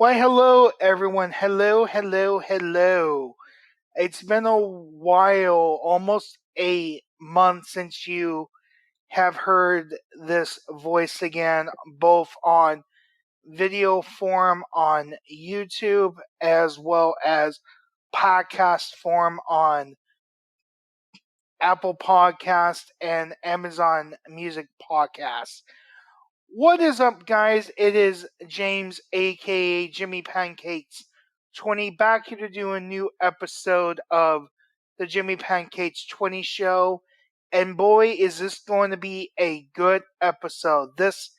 Why, hello, everyone. Hello, hello, hello. It's been a while, almost a month since you have heard this voice again, both on video form on YouTube as well as podcast form on Apple Podcast and Amazon Music Podcast. What is up, guys? It is James, aka Jimmypancakes20, back here to do a new episode of the Jimmypancakes20 Show. And boy, is this going to be a good episode. This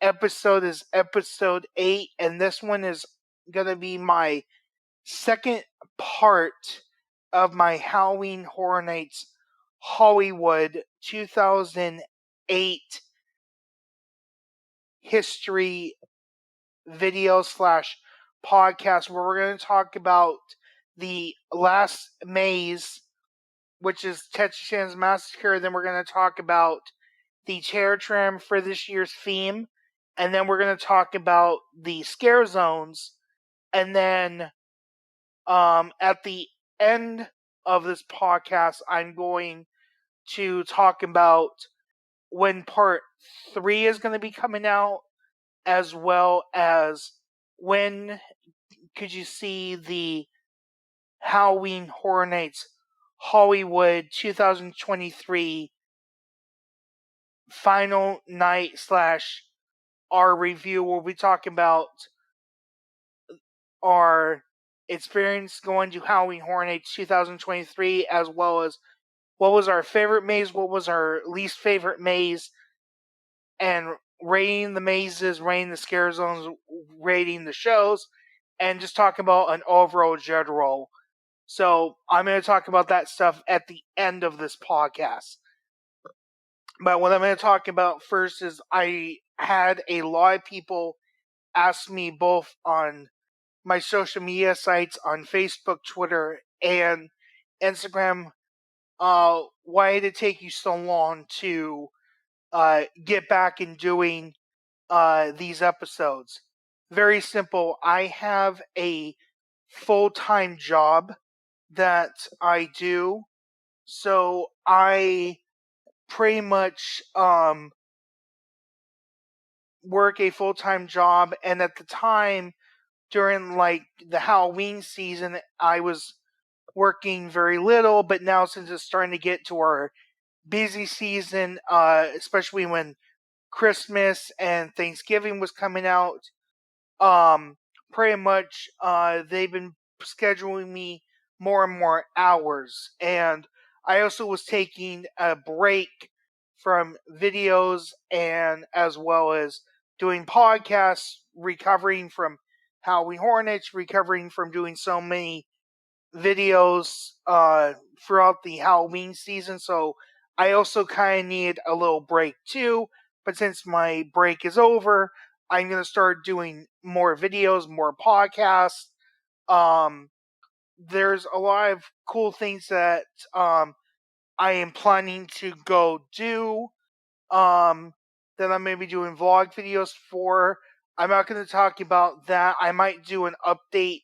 episode is episode 8, and this one is going to be my second part of my Halloween Horror Nights Hollywood 2008 history video / podcast, where we're going to talk about the last maze, which is Tetsuchan's Massacre. Then we're going to talk about the tram for this year's theme, and then we're going to talk about the ScareZones, and then at the end of this podcast, I'm going to talk about when part 3 is going to be coming out, as well as when could you see the Halloween Horror Nights Hollywood 2023 final night / our review, where we talk about our experience going to Halloween Horror Nights 2023, as well as what was our favorite maze, what was our least favorite maze, and rating the mazes, rating the scare zones, rating the shows, and just talk about an overall general. So I'm going to talk about that stuff at the end of this podcast. But what I'm going to talk about first is I had a lot of people ask me both on my social media sites on Facebook, Twitter, and Instagram, why did it take you so long to get back in doing these episodes? Very simple. I have a full-time job that I do, so I pretty much work a full-time job, and at the time, during like the Halloween season, I was working very little, but now since it's starting to get to our busy season, especially when Christmas and Thanksgiving was coming out, pretty much they've been scheduling me more and more hours. And I also was taking a break from videos, and as well as doing podcasts, recovering from Halloween Horror Nights, recovering from doing so many videos throughout the Halloween season. So I also kind of need a little break too. But since my break is over, I'm going to start doing more videos, more podcasts. There's a lot of cool things that I am planning to go do, that I'm going to be doing vlog videos for. I'm not going to talk about that. I might do an update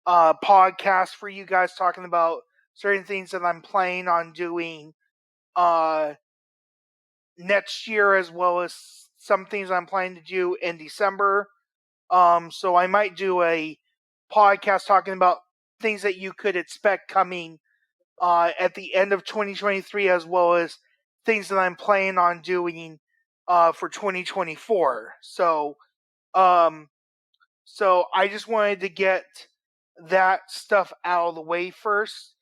podcast for you guys, talking about certain things that I'm planning on doing next year, as well as some things I'm planning to do in December. So I might do a podcast talking about things that you could expect coming at the end of 2023, as well as things that I'm planning on doing for 2024. So I just wanted to get that stuff out of the way first,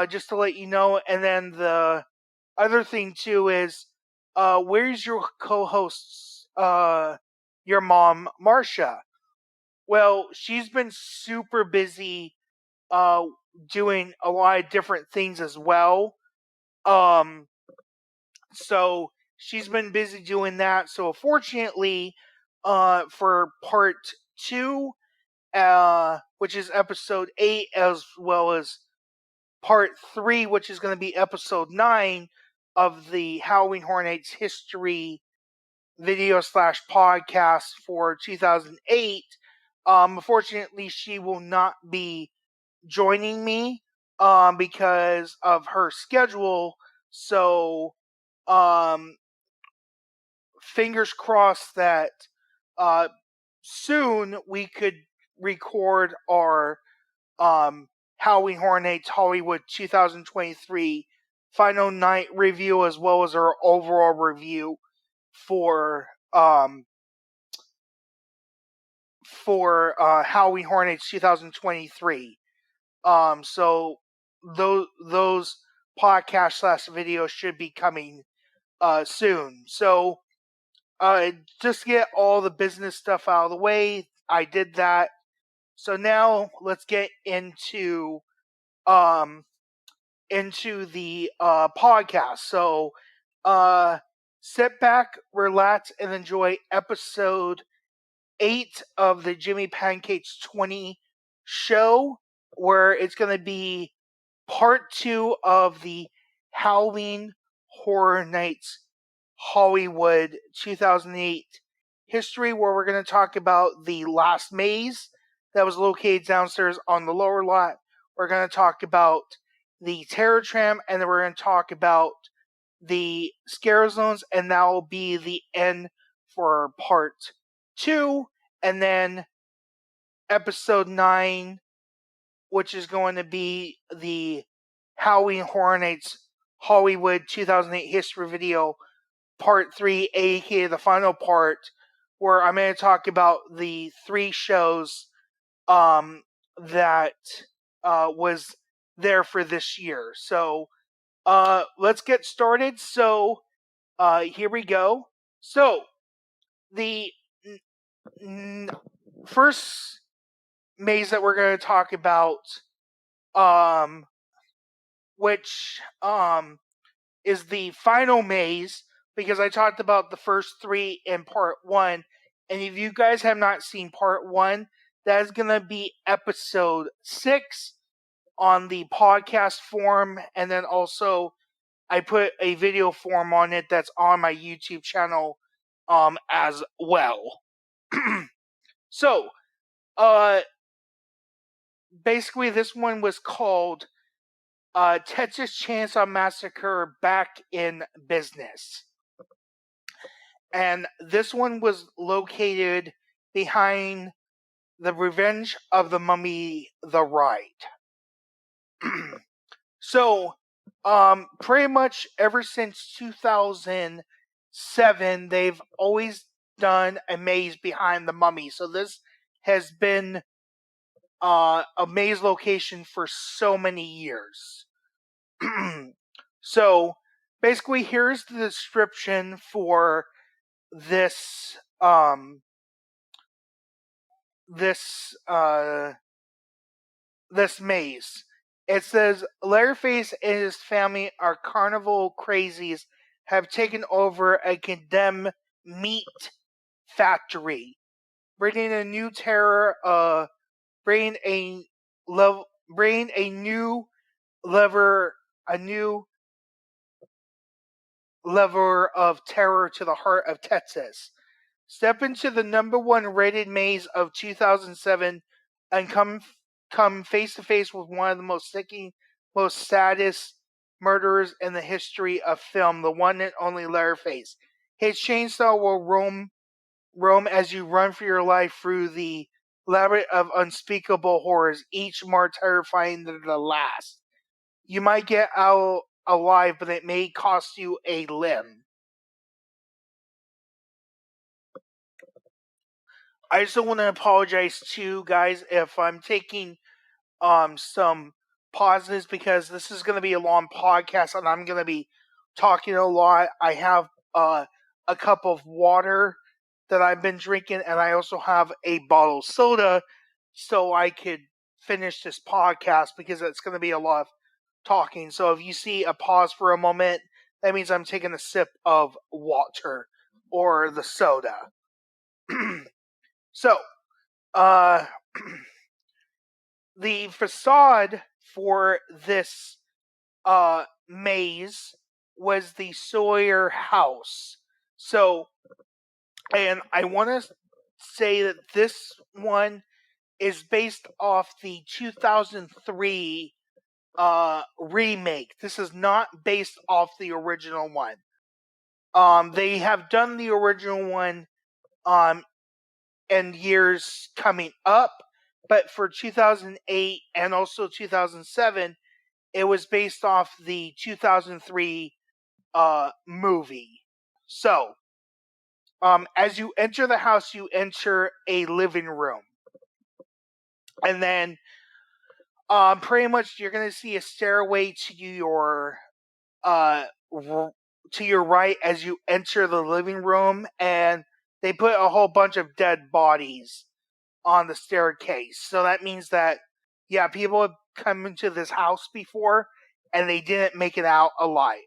just to let you know. And then the other thing too is, where's your co-hosts, your mom, Marsha? Well, she's been super busy doing a lot of different things as well. So she's been busy doing that. So fortunately, for part 2, which is episode 8, as well as part 3, which is going to be episode 9 of the Halloween Horror Nights history video / podcast for 2008, Unfortunately, she will not be joining me because of her schedule. So, fingers crossed that soon we could record our Halloween Horror Nights Hollywood 2023 final night review, as well as our overall review for Halloween Horror Nights 2023. So those podcast / videos should be coming soon. So just to get all the business stuff out of the way, I did that. So now let's get into the podcast. So sit back, relax, and enjoy episode 8 of the Jimmypancakes20 Show, where it's going to be part 2 of the Halloween Horror Nights Hollywood 2008 history, where we're going to talk about the last maze that was located downstairs on the lower lot. We're going to talk about the terror tram, and then we're going to talk about the ScareZones, and that will be the end for part 2. And then episode 9, which is going to be the Halloween Horror Nights Hollywood 2008 history video, part 3, aka the final part, where I'm going to talk about the 3 shows that was there for this year. So let's get started. So here we go. So the first maze that we're going to talk about, which is the final maze, because I talked about the first 3 in part 1, and if you guys have not seen part 1, that is going to be episode 6 on the podcast form, and then also I put a video form on it that's on my YouTube channel as well. So, basically this one was called Texas Chainsaw Massacre Back in Business. And this one was located behind the Revenge of the Mummy, the ride. So, pretty much ever since 2007, they've always done a maze behind the mummy. So this has been a maze location for so many years. So, basically, here's the description for this this maze. It says Leatherface and his family are carnival crazies, have taken over a condemned meat factory, bringing a new terror, bringing a new lever of terror to the heart of Texas. Step into the number 1 rated maze of 2007 and come face to face with one of the most sickening, most saddest murderers in the history of film, the one and only Leatherface. His chainsaw will roam as you run for your life through the labyrinth of unspeakable horrors, each more terrifying than the last. You might get out alive, but it may cost you a limb. I just want to apologize to you guys if I'm taking some pauses, because this is going to be a long podcast and I'm going to be talking a lot. I have a cup of water that I've been drinking, and I also have a bottle of soda so I could finish this podcast, because it's going to be a lot of talking. So if you see a pause for a moment, that means I'm taking a sip of water or the soda. So, the facade for this maze was the Sawyer house. So, and I want to say that this one is based off the 2003 remake. This is not based off the original one. They have done the original one in years coming up, but for 2008 and also 2007, it was based off the 2003 movie. So, as you enter the house, you enter a living room. And then pretty much you're going to see a stairway to your right as you enter the living room, and they put a whole bunch of dead bodies on the staircase. So that means that, yeah, people have come into this house before and they didn't make it out alive.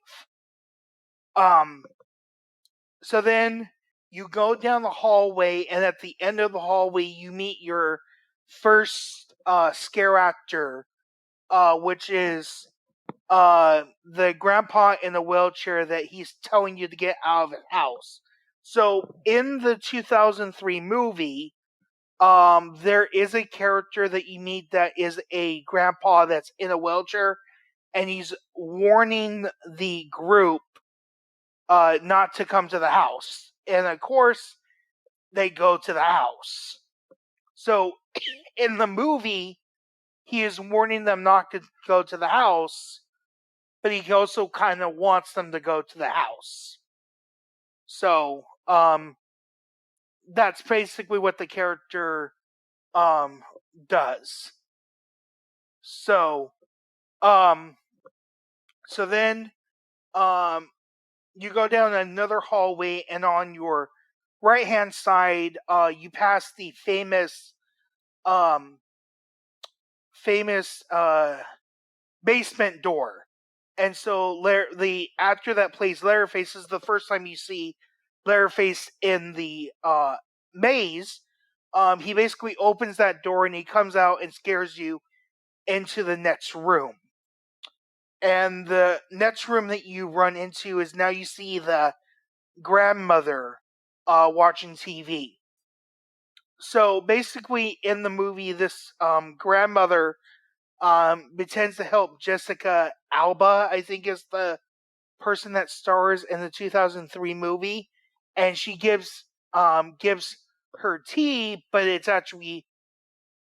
So then you go down the hallway, and at the end of the hallway you meet your first scare actor, which is the grandpa in the wheelchair that he's telling you to get out of his house. So in the 2003 movie, there is a character that you meet that is a grandpa that's in a wheelchair, and he's warning the group not to come to the house. And of course, they go to the house. So in the movie, he is warning them not to go to the house, but he also kind of wants them to go to the house. So, that's basically what the character does. So, so then you go down another hallway, and on your right hand side, you pass the famous basement door. And so the actor that plays Leatherface is the first time you see Leatherface in the maze. He basically opens that door and he comes out and scares you into the next room. And the next room that you run into is now you see the grandmother watching TV. So basically in the movie, this grandmother pretends to help Jessica Alba, I think is the person that stars in the 2003 movie, and she gives her tea, but it's actually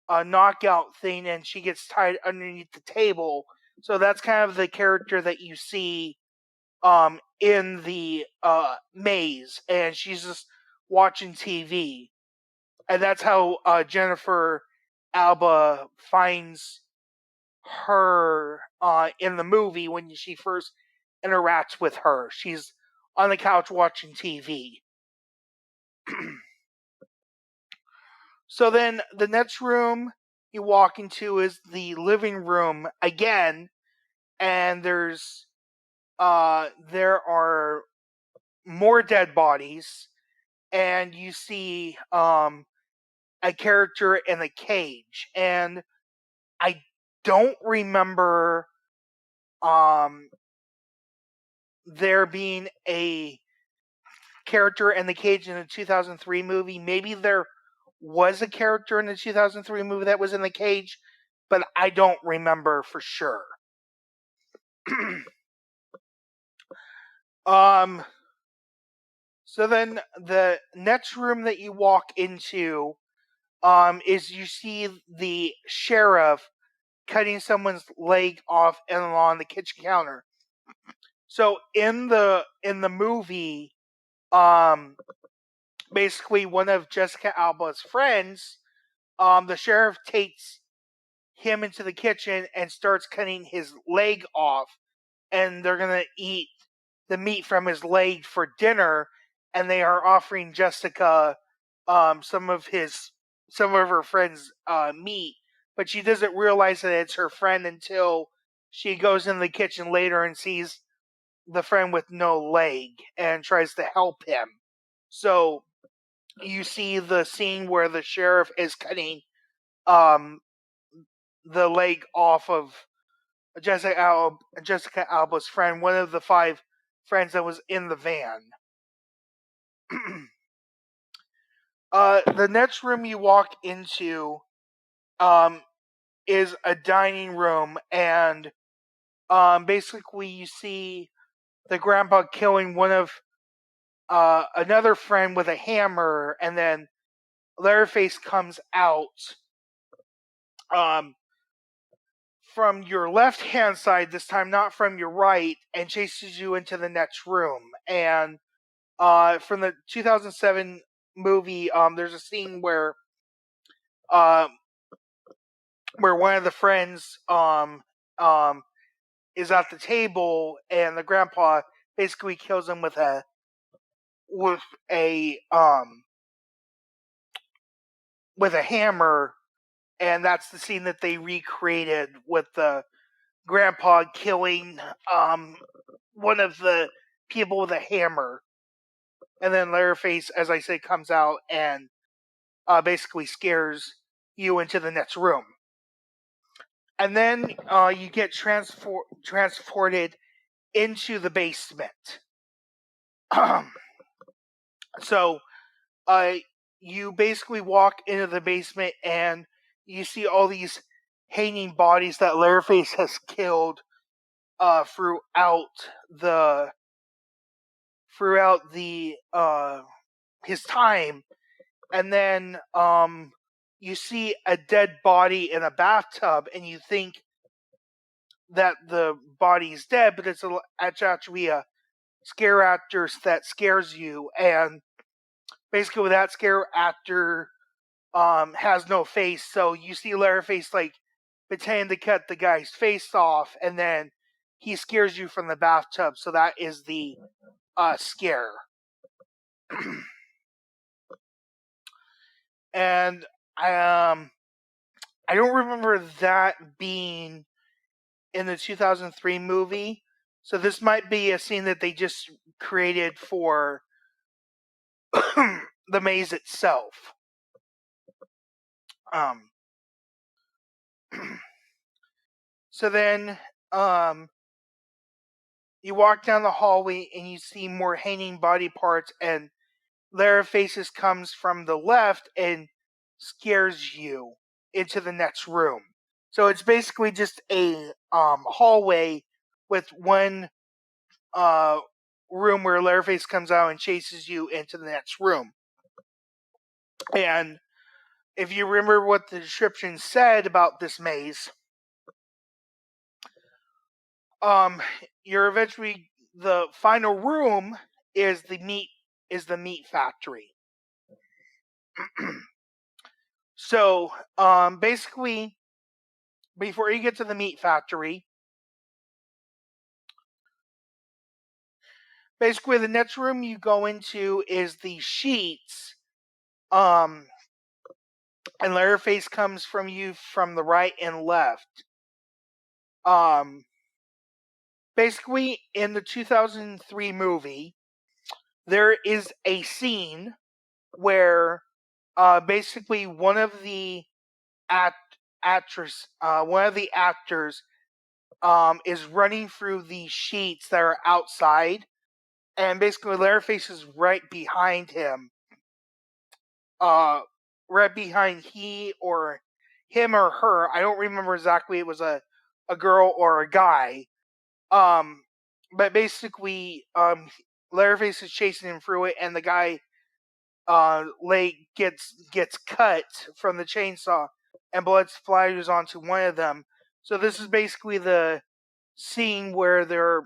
a knockout thing, and she gets tied underneath the table. So that's kind of the character that you see in the maze, and she's just watching TV, and that's how Jennifer Alba finds her in the movie when she first interacts with her. She's on the couch watching TV. So then the next room you walk into is the living room again, and there are more dead bodies, and you see a character in a cage, and I don't remember there being a character in the cage in the 2003 movie. Maybe there was a character in the 2003 movie that was in the cage, but I don't remember for sure. So then the next room that you walk into is you see the sheriff cutting someone's leg off and on the kitchen counter. So in the movie, basically one of Jessica Alba's friends, the sheriff takes him into the kitchen and starts cutting his leg off, and they're gonna eat the meat from his leg for dinner, and they are offering Jessica some of her friend's meat, but she doesn't realize that it's her friend until she goes in the kitchen later and sees the friend with no leg and tries to help him. So you see the scene where the sheriff is cutting the leg off of Jessica Alba's friend, one of the 5 friends that was in the van. The next room you walk into is a dining room, and basically you see the grandpa killing one of another friend with a hammer, and then Leatherface comes out from your left hand side this time, not from your right, and chases you into the next room. And from the 2007 movie, there's a scene where one of the friends is at the table, and the grandpa basically kills him with a hammer, and that's the scene that they recreated with the grandpa killing one of the people with a hammer. And then Leatherface, as I say, comes out and basically scares you into the next room. And then you get transported into the basement. So you basically walk into the basement, and you see all these hanging bodies that Leatherface has killed throughout his time. And then you see a dead body in a bathtub, and you think that the body's dead, but it's actually a scare actor that scares you. And basically that scare actor has no face, so you see Leatherface like pretending to cut the guy's face off, and then he scares you from the bathtub. So that is the scare. And I don't remember that being in the 2003 movie, so this might be a scene that they just created for the maze itself. So then you walk down the hallway, and you see more hanging body parts, and Leatherface comes from the left and scares you into the next room. So it's basically just a hallway with one room where Leatherface comes out and chases you into the next room. And if you remember what the description said about this maze, you're eventually, the final room is the meat factory. So basically, before you get to the meat factory, basically the next room you go into is the sheets, and Leatherface comes from you from the right and left. Basically, in the 2003 movie, there is a scene where basically one of the actors is running through the sheets that are outside, and basically Leatherface is right behind him. Right behind him or her. I don't remember exactly. It was a girl or a guy. But basically, Leatherface is chasing him through it, and the guy leg gets cut from the chainsaw, and blood splatters onto one of them. So this is basically the scene where they're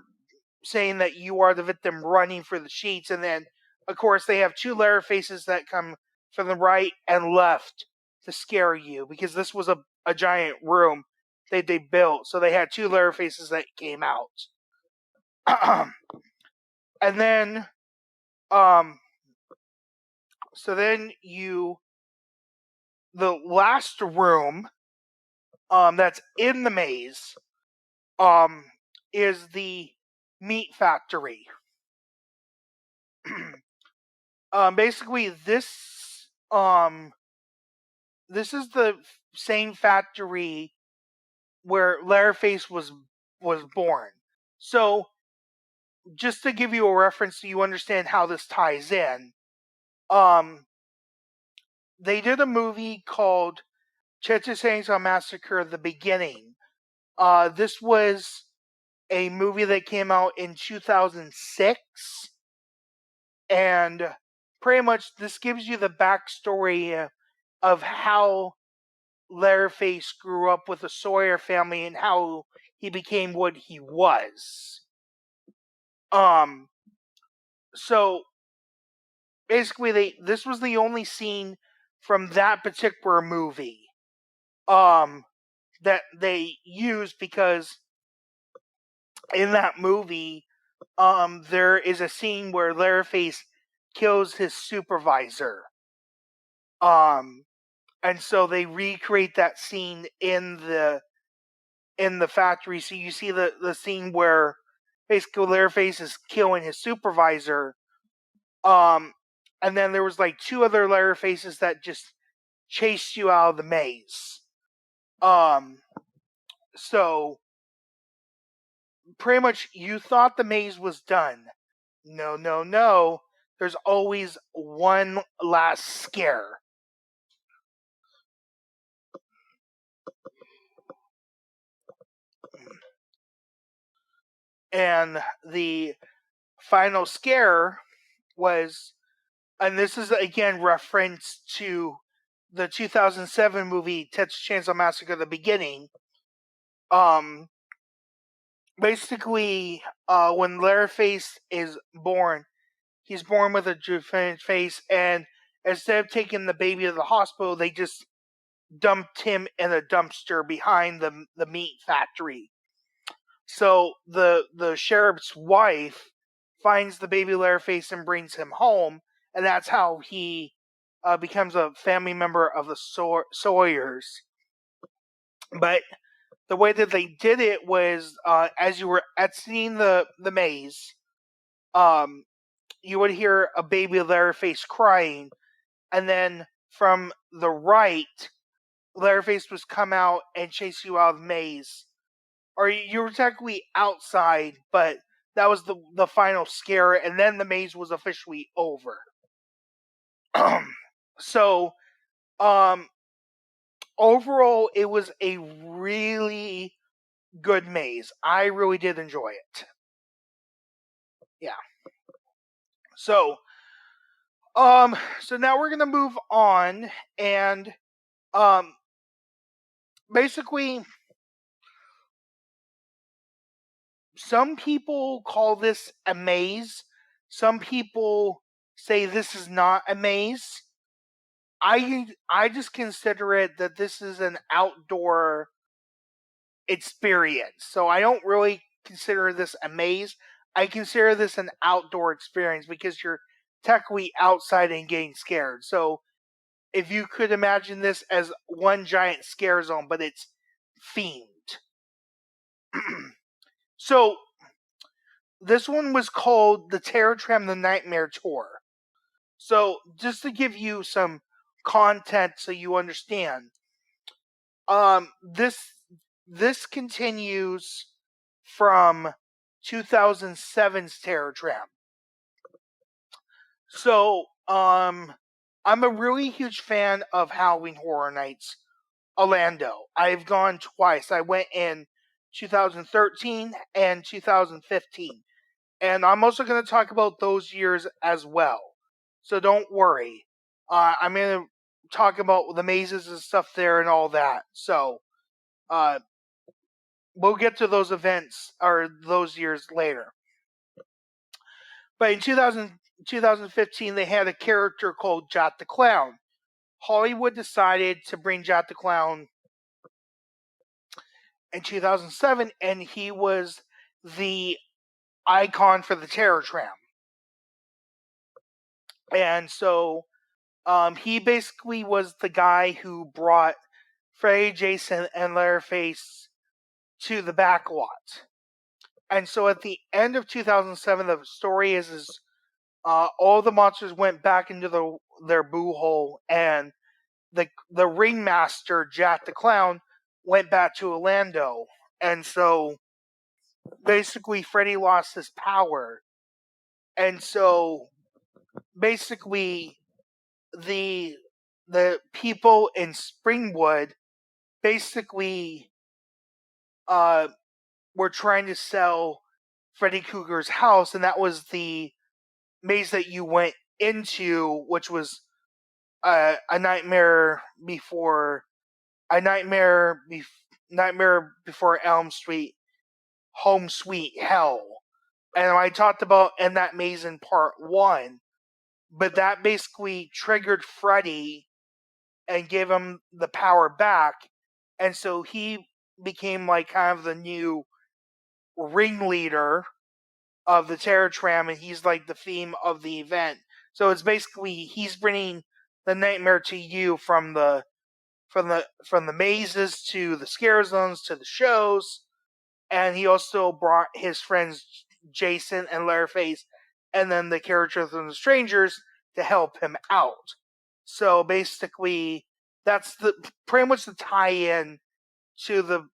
saying that you are the victim running for the sheets, and then of course they have two Leatherfaces that come from the right and left to scare you, because this was a giant room they built, so they had two Leatherfaces that came out. And then so then the last room that's in the maze is the meat factory. Basically this is the same factory where Leatherface was born. So just to give you a reference so you understand how this ties in, they did a movie called Texas Chainsaw Massacre: The Beginning. This was a movie that came out in 2006, and pretty much this gives you the backstory of how Leatherface grew up with the Sawyer family and how he became what he was. So basically, this was the only scene from that particular movie that they used, because in that movie there is a scene where Leatherface kills his supervisor, and so they recreate that scene in the factory. So you see the scene where basically Leatherface is killing his supervisor, and then there was like two other Leatherfaces that just chased you out of the maze. So pretty much you thought the maze was done. No. There's always one last scare. And the final scare was, and this is again reference to the 2007 movie Texas Chainsaw Massacre: The Beginning. Basically, when Leatherface is born, he's born with a deformed face, and instead of taking the baby to the hospital, they just dumped him in a dumpster behind the meat factory. So the sheriff's wife finds the baby Leatherface and brings him home, and that's how he becomes a family member of the Sawyers. But the way that they did it was, as you were exiting the maze, you would hear a baby Leatherface crying, and then from the right, Leatherface was come out and chase you out of the maze. Or you were technically outside, but that was the final scare, and then the maze was officially over. So, overall, it was a really good maze. I really did enjoy it. Yeah. So now we're gonna move on, and basically, some people call this a maze. Some people say this is not a maze. I just consider it that this is an outdoor experience. So I don't really consider this a maze. I consider this an outdoor experience because you're technically outside and getting scared. So if you could imagine this as one giant scare zone, but it's themed. So this one was called the Terror Tram: The Nightmare Tour. So just to give you some content so you understand, this continues from 2007's Terror Tram. So I'm a really huge fan of Halloween Horror Nights Orlando. I've gone twice. I went in 2013 and 2015. And I'm also going to talk about those years as well. So don't worry. I'm going to talk about the mazes and stuff there and all that. So we'll get to those events or those years later. But in 2015, they had a character called Jot the Clown. Hollywood decided to bring Jot the Clown in 2007, and he was the icon for the Terror Tram. And so he basically was the guy who brought Freddy, Jason, and Leatherface to the back lot. And so at the end of 2007, the story is all the monsters went back into their boo hole, and the ringmaster, Jack the Clown, went back to Orlando. And so basically Freddy lost his power. And so basically the people in Springwood basically were trying to sell Freddy Krueger's house, and that was the maze that you went into, which was a nightmare before a nightmare before Elm Street, Home Sweet Hell. And I talked about in that maze in part 1, but that basically triggered Freddy and gave him the power back, and so he became like kind of the new ringleader of the Terror Tram, and he's like the theme of the event. So it's basically he's bringing the nightmare to you from the mazes to the scare zones to the shows, and he also brought his friends Jason and Leatherface, and then the characters from the Strangers to help him out. So basically, that's the pretty much the tie-in to the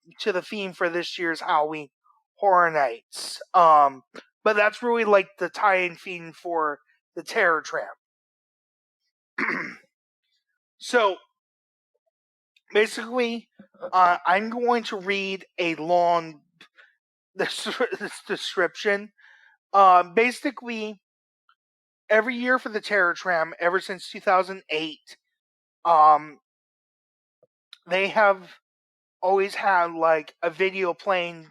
theme for this year's Halloween Horror Nights. But that's really like the tie-in theme for the Terror Tram. So basically, I'm going to read a long description. Basically, every year for the Terror Tram, ever since 2008, they have always had like a video playing,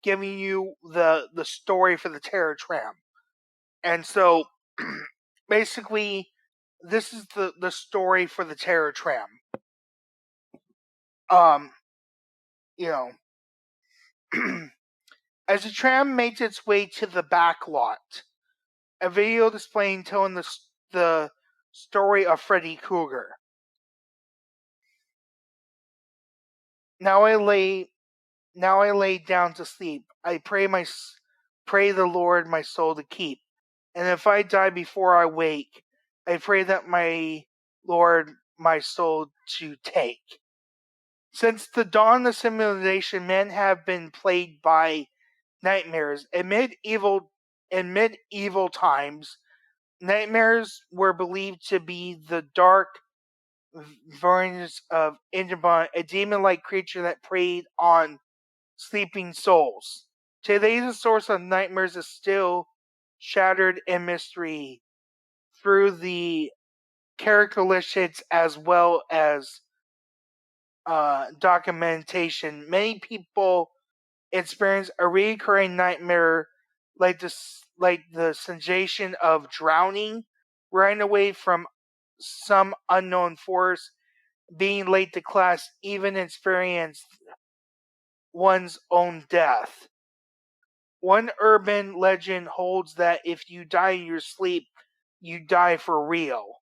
giving you the story for the Terror Tram. And so, basically, this is the story for the Terror Tram. You know, as the tram makes its way to the back lot, a video displaying telling the story of Freddy Krueger. Now I lay down to sleep. I pray the Lord my soul to keep. And if I die before I wake, I pray that my Lord my soul to take. Since the dawn of civilization, men have been plagued by nightmares. In medieval times, nightmares were believed to be the dark variants of Indra, a demon-like creature that preyed on sleeping souls. Today, the source of nightmares is still shattered in mystery through the characteristics as well as documentation. Many people experience a recurring nightmare like the sensation of drowning, running away from some unknown force, being late to class, even experience one's own death. One urban legend holds that if you die in your sleep, you die for real.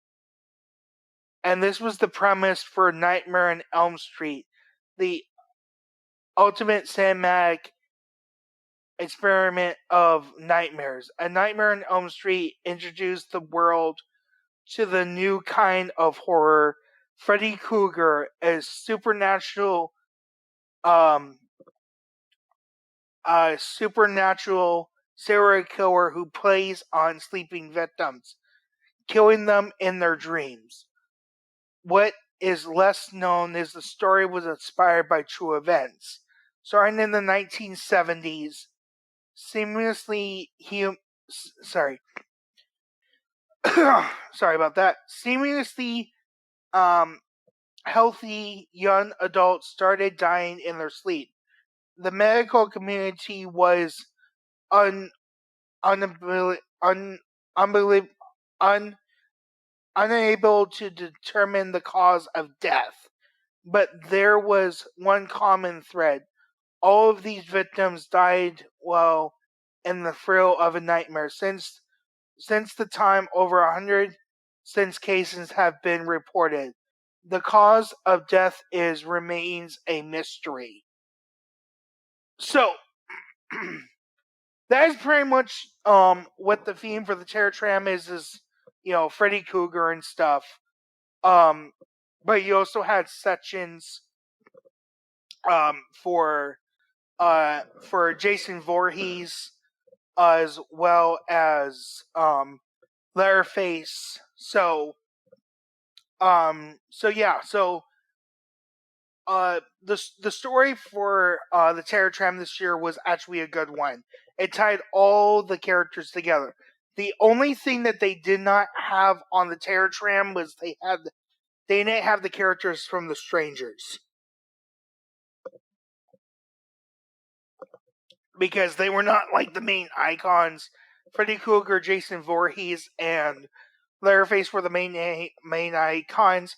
And this was the premise for Nightmare on Elm Street, the ultimate cinematic experiment of nightmares. A Nightmare on Elm Street introduced the world to the new kind of horror, Freddy Krueger, a supernatural serial killer who preys on sleeping victims, killing them in their dreams. What is less known is the story was inspired by true events. Starting in the 1970s, seamlessly sorry about that. Seamlessly healthy young adults started dying in their sleep. The medical community was unable to determine the cause of death. But there was one common thread. All of these victims died while in the thrill of a nightmare. Since the time, over 100 cases have been reported. The cause of death remains a mystery. So, that is pretty much what the theme for the Terror Tram is Freddy Krueger and stuff. But you also had sections for Jason Voorhees as well as Leatherface. So the story for the Terror Tram this year was actually a good one. It tied all the characters together. The only thing that they did not have on the Terror Tram was they didn't have the characters from the Strangers, because they were not like the main icons. Freddy Krueger, Jason Voorhees, and Leatherface were the main icons.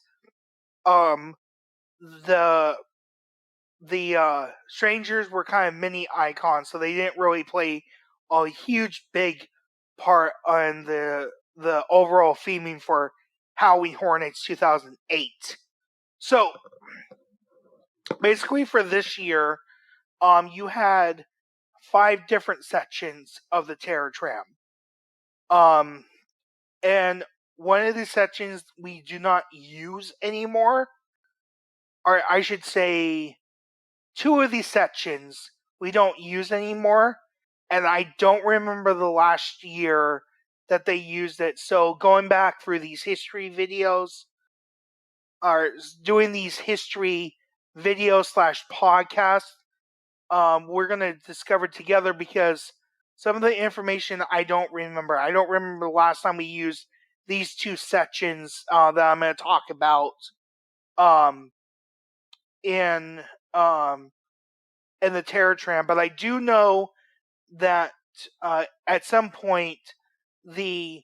The Strangers were kind of mini icons, so they didn't really play a huge big part on the overall theming for Halloween Horror Nights 2008. So basically, for this year, you had 5 different sections of the Terror Tram. And one of the sections we do not use anymore, or I should say 2 of these sections we don't use anymore, and I don't remember the last year that they used it. So going back through these history videos, or doing these history videos / podcasts, we're going to discover together, because some of the information I don't remember. I don't remember the last time we used these 2 sections that I'm going to talk about in the Terror Tram, but I do know that at some point the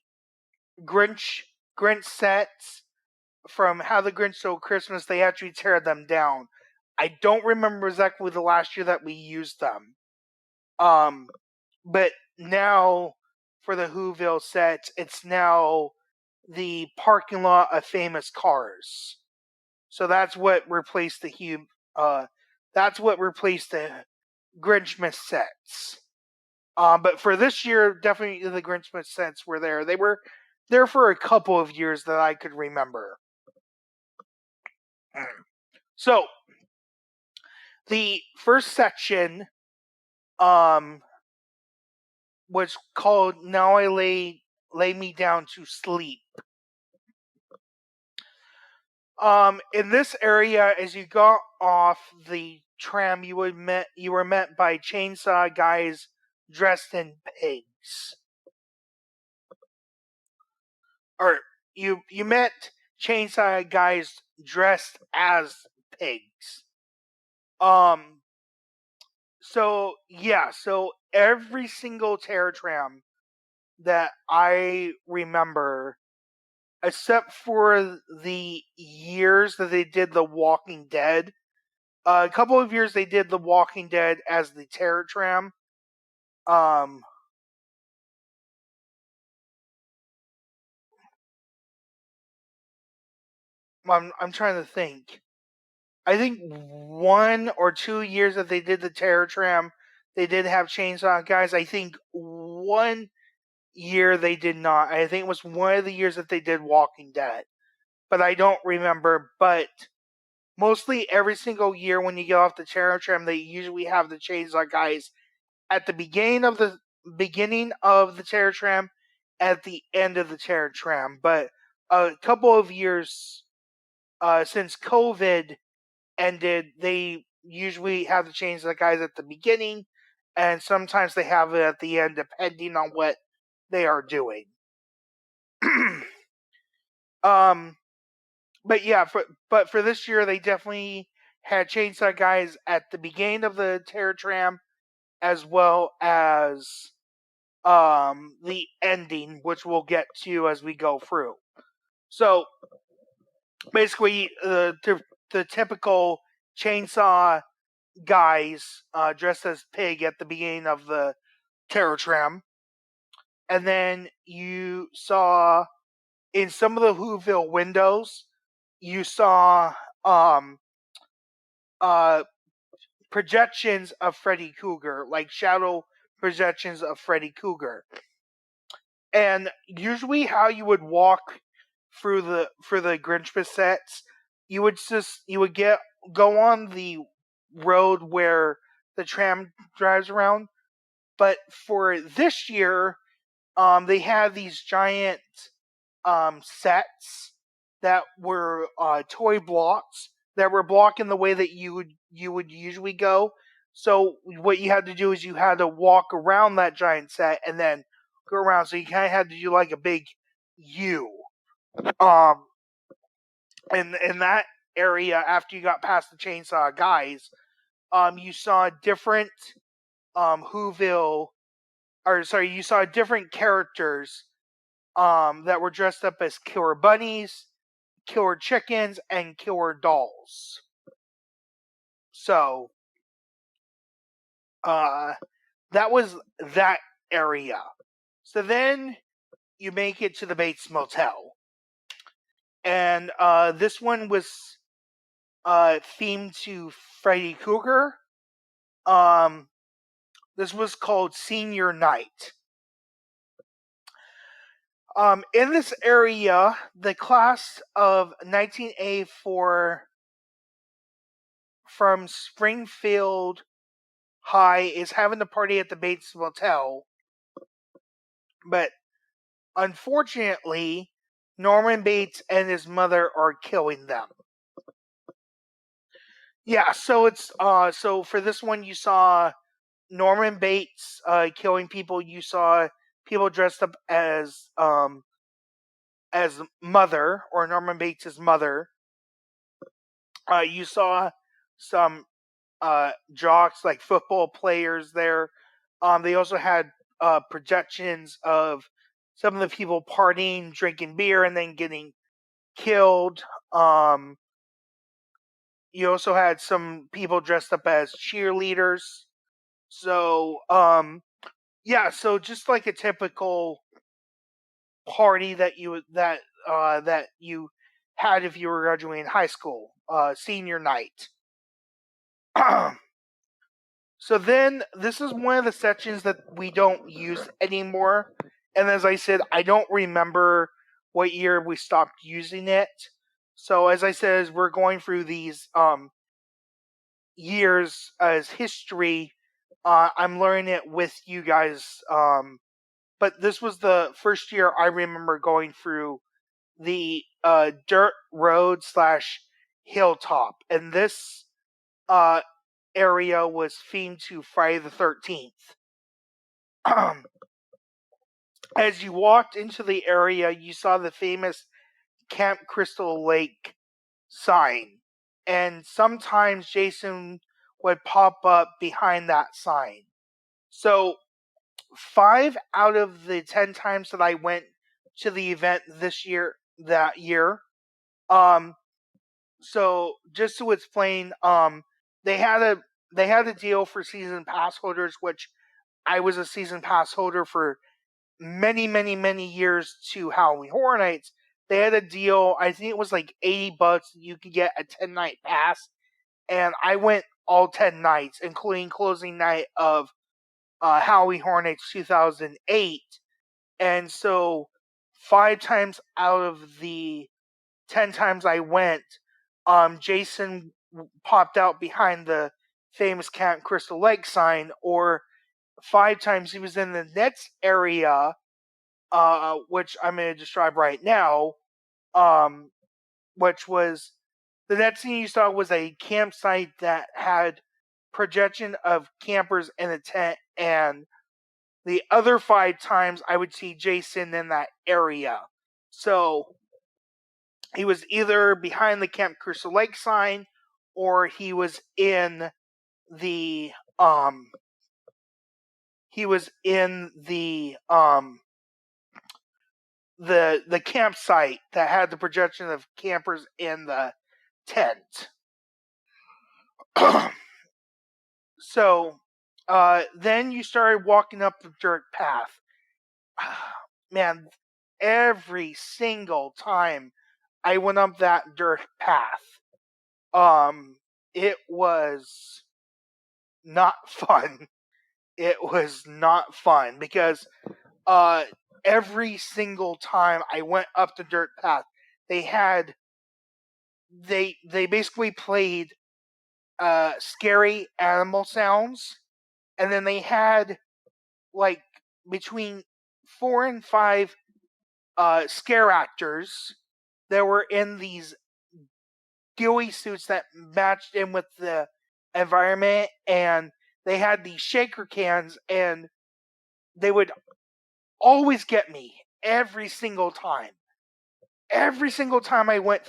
Grinch sets from How the Grinch Stole Christmas, they actually tear them down. I don't remember exactly the last year that we used them. But now for the Whoville set, it's now the parking lot of famous cars. So that's what replaced the Grinchmas sets. But for this year, definitely the Grinchmas sets were there. They were there for a couple of years that I could remember. So the first section was called "Now I Lay Me Down to Sleep." In this area, as you got off the tram, you were met by chainsaw guys dressed in pigs. Or you met chainsaw guys dressed as pigs. So every single Terror Tram that I remember, except for the years that they did The Walking Dead, a couple of years they did The Walking Dead as the Terror Tram. I'm trying to think. I think 1 or 2 years that they did the Terror Tram, they did have chainsaw guys. I think 1 year they did not. I think it was one of the years that they did Walking Dead, but I don't remember. But mostly every single year when you get off the Terror Tram, they usually have the chainsaw guys at the beginning of the Terror Tram, at the end of the Terror Tram. But a couple of years since COVID ended, they usually have the chainsaw guys at the beginning, and sometimes they have it at the end, depending on what they are doing. But yeah, for this year, they definitely had chainsaw guys at the beginning of the Terror Tram, as well as the ending, which we'll get to as we go through. So basically, the typical chainsaw guys dressed as pig at the beginning of the Terror Tram, and then you saw in some of the Whoville windows, you saw projections of Freddy Krueger, like shadow projections of Freddy Krueger. And usually how you would walk through the Grinchmas sets, you would go on the road where the tram drives around. But for this year, they had these giant sets that were toy blocks that were blocking the way that you would usually go. So what you had to do is you had to walk around that giant set and then go around. So you kind of had to do like a big U. In that area, after you got past the chainsaw guys, you saw different Whoville, or sorry, you saw different characters that were dressed up as killer bunnies, killer chickens, and killer dolls. So, that was that area. So then you make it to the Bates Motel. And this one was themed to Freddy Krueger. This was called Senior Night. In this area, the class of 1984 from Springfield High is having a party at the Bates Motel. But unfortunately, Norman Bates and his mother are killing them. Yeah, so it's so for this one you saw Norman Bates killing people. You saw people dressed up as mother, or Norman Bates' mother. You saw some jocks, like football players there. They also had projections of some of the people partying, drinking beer, and then getting killed. You also had some people dressed up as cheerleaders. So, yeah, so just like a typical party that you had if you were graduating high school, senior night. So then, this is one of the sections that we don't use anymore. And as I said, I don't remember what year we stopped using it. So as I said, as we're going through these years as history, I'm learning it with you guys. But this was the first year I remember going through the dirt road / hilltop. And this area was themed to Friday the 13th. As you walked into the area, you saw the famous Camp Crystal Lake sign. And sometimes Jason would pop up behind that sign. So 5 out of the 10 times that I went to the event that year, so just to explain, they had a deal for season pass holders, which I was a season pass holder for many, many, many years to Halloween Horror Nights. They had a deal, I think it was like $80, you could get a 10-night pass, and I went all 10 nights, including closing night of Halloween Horror Nights 2008. And so 5 times out of the 10 times I went, Jason popped out behind the famous Camp Crystal Lake sign, or 5 times he was in the next area, which I'm going to describe right now, which was, the next thing you saw was a campsite that had projection of campers in a tent, and the other 5 times I would see Jason in that area. So he was either behind the Camp Crystal Lake sign, or he was in the the campsite that had the projection of campers in the tent. So then you started walking up the dirt path. Man, every single time I went up that dirt path, it was not fun. It was not fun because every single time I went up the dirt path, they basically played scary animal sounds, and then they had like between 4 and 5 scare actors that were in these ghillie suits that matched in with the environment, and they had these shaker cans, and they would always get me every single time. Every single time I went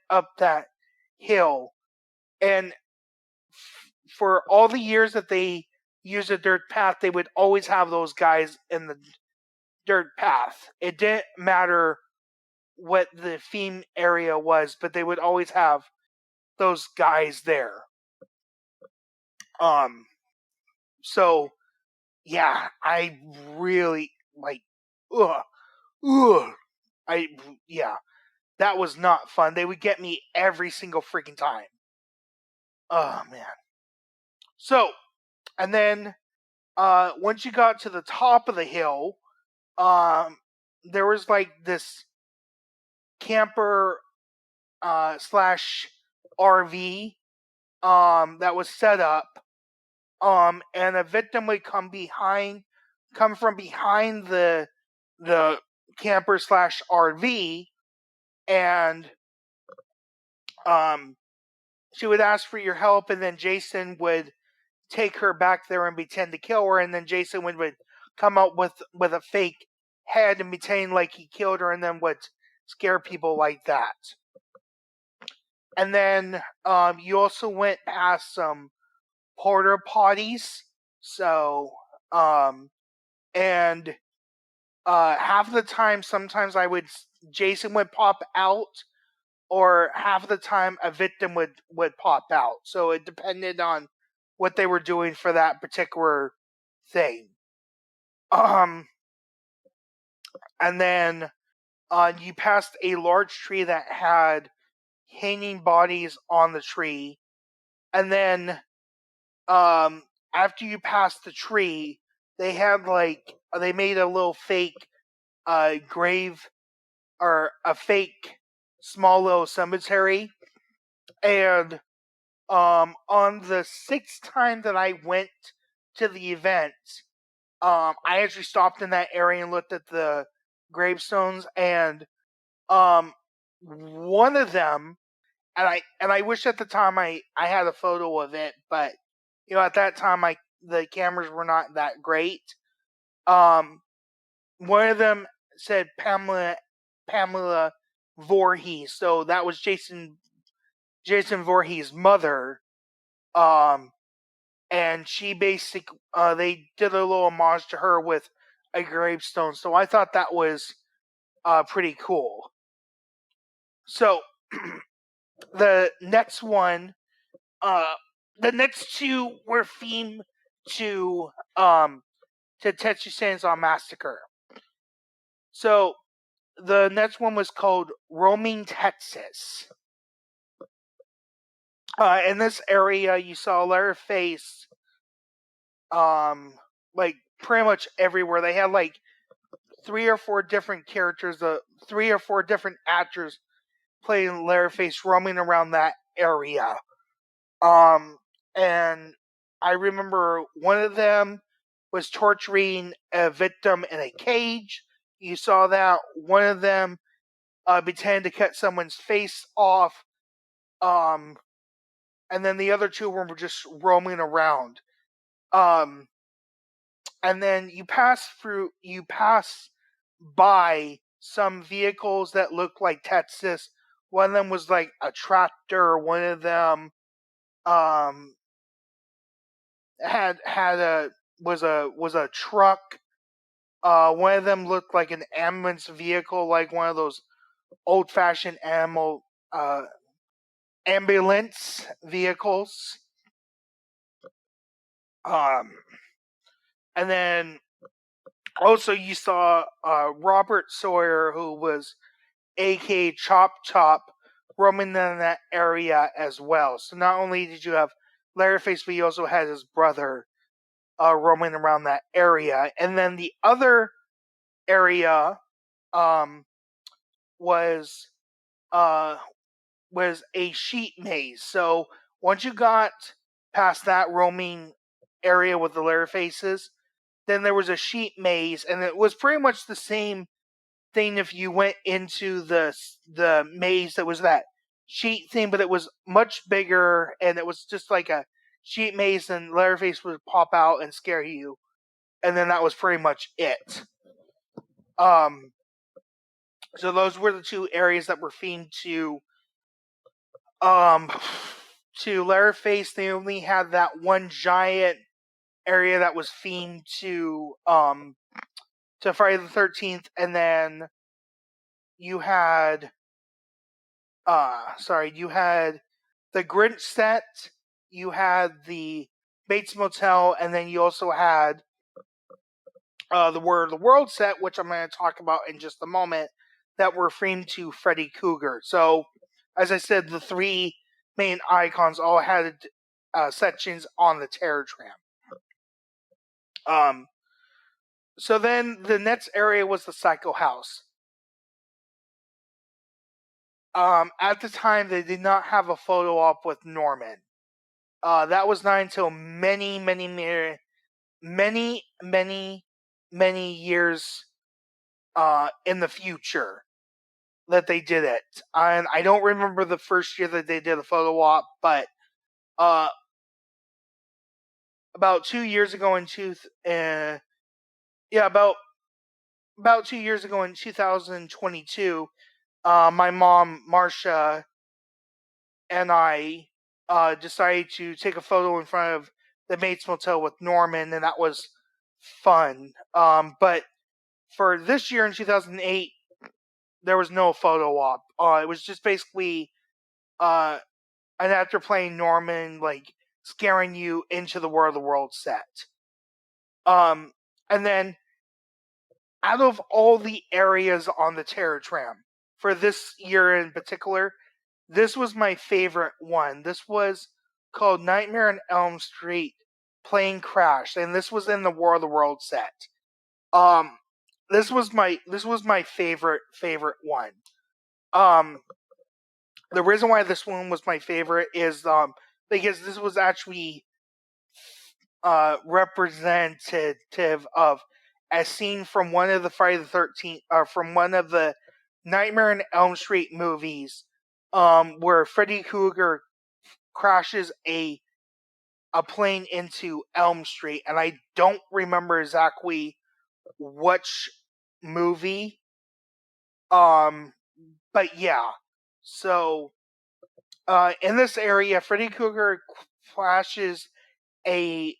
up that hill, and for all the years that they used a dirt path, they would always have those guys in the dirt path. It didn't matter what the theme area was, but they would always have those guys there. So yeah, I really yeah, that was not fun. They would get me every single freaking time. Oh man. So, and then once you got to the top of the hill, there was like this camper slash RV that was set up, and a victim would come from behind the camper slash RV, and she would ask for your help, and then Jason would take her back there and pretend to kill her, and then Jason would come out with a fake head and pretend like he killed her, and then would scare people like that. And then you also went past some porta potties, so and half of the time, sometimes Jason would pop out, or half of the time a victim would pop out. So it depended on what they were doing for that particular thing. And then you passed a large tree that had hanging bodies on the tree, and then after you passed the tree, they made a little fake grave, or a fake small little cemetery. And on the 6th time that I went to the event, I actually stopped in that area and looked at the gravestones, and one of them, and I wish at the time I had a photo of it, but at that time the cameras were not that great. One of them said Pamela Voorhees, so that was Jason Voorhees' mother. And she basically they did a little homage to her with a gravestone, so I thought that was pretty cool. So the next one, the next two were themed to Texas Chainsaw Massacre. So the next one was called Roaming Texas. In this area, you saw Leatherface, like pretty much everywhere. They had like 3 or 4 different characters, 3 or 4 different actors playing Leatherface, roaming around that area. And I remember one of them was torturing a victim in a cage. You saw that. One of them pretended to cut someone's face off. And then the other 2 were just roaming around. And then you pass by some vehicles that looked like Texas. One of them was like a tractor. One of them was a truck. One of them looked like an ambulance vehicle, like one of those old-fashioned ambulance vehicles. And then also you saw Robert Sawyer, who was aka Chop Chop, roaming in that area as well. So not only did you have Leatherface, but you also had his brother roaming around that area. And then the other area was a sheet maze. So once you got past that roaming area with the Leatherfaces, then there was a sheet maze, and it was pretty much the same thing if you went into the maze that was that sheet thing, but it was much bigger, and it was just like a sheet maze, and Leatherface would pop out and scare you, and then that was pretty much it. So those were the two areas that were themed to Leatherface. They only had that one giant area that was themed to Friday the 13th, and then you had you had the Grinch set, you had the Bates Motel, and then you also had the War of the World set, which I'm going to talk about in just a moment, that were themed to Freddy Krueger. So, as I said, the three main icons all had sections on the Terror Tram. So then the next area was the Psycho House. At the time, they did not have a photo op with Norman. That was not until many years in the future that they did it. And I don't remember the first year that they did a photo op, but about 2 years ago in about 2 years ago in 2022, my mom Marsha and I decided to take a photo in front of the Bates Motel with Norman, and that was fun. But for this year in 2008, there was no photo op. It was just basically an actor playing Norman, like scaring you into the War of the World set. And then out of all the areas on the Terror Tram for this year in particular, this was my favorite one. This was called Nightmare on Elm Street Plane Crash, and this was in the War of the World set. This was my favorite one. The reason why this one was my favorite is because this was actually representative of a scene from one of the Friday the 13th, from one of the Nightmare on Elm Street movies, where Freddy Krueger crashes a plane into Elm Street, and I don't remember exactly which movie. But yeah. So, in this area, Freddy Krueger crashes a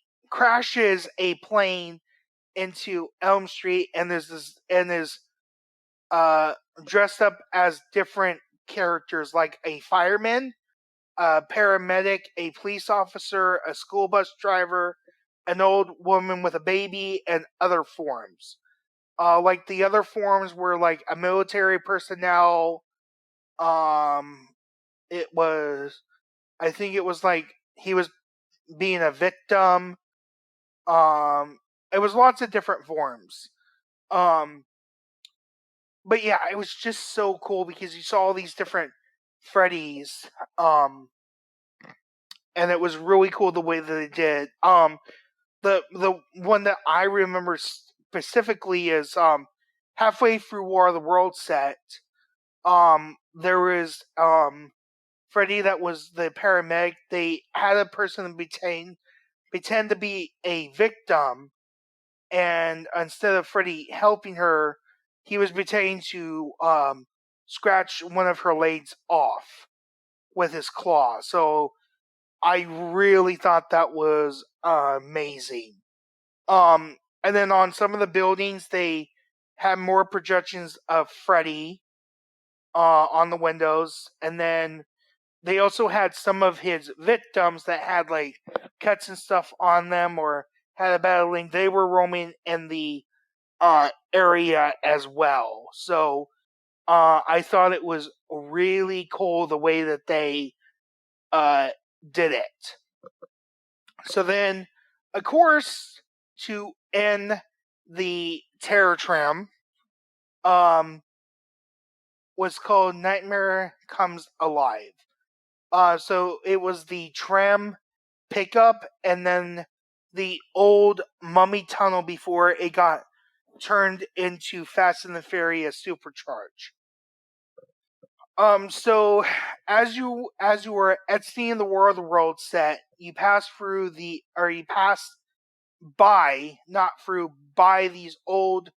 plane into Elm Street, and is dressed up as different characters, like a fireman, a paramedic, a police officer, a school bus driver, an old woman with a baby, and other forms. Like the other forms were like a military personnel. It was, I think it was like he was being a victim. It was lots of different forms. But yeah, it was just so cool because you saw all these different Freddys. And it was really cool the way that they did. The one that I remember specifically is halfway through War of the World set. There was Freddy that was the paramedic. They had a person pretend to be a victim, and instead of Freddy helping her, he was pretending to scratch one of her legs off with his claw. So I really thought that was amazing. And then on some of the buildings, they had more projections of Freddy on the windows, and then they also had some of his victims that had like cuts and stuff on them or had a battling. They were roaming in the area as well. So I thought it was really cool the way that they did it. So then, of course, to end the Terror Tram, was called Nightmare Comes Alive. So it was the tram pickup and then the old Mummy Tunnel before it got turned into Fast and the Furious Supercharge. So as you were exiting the world set, you pass by, not through, by these old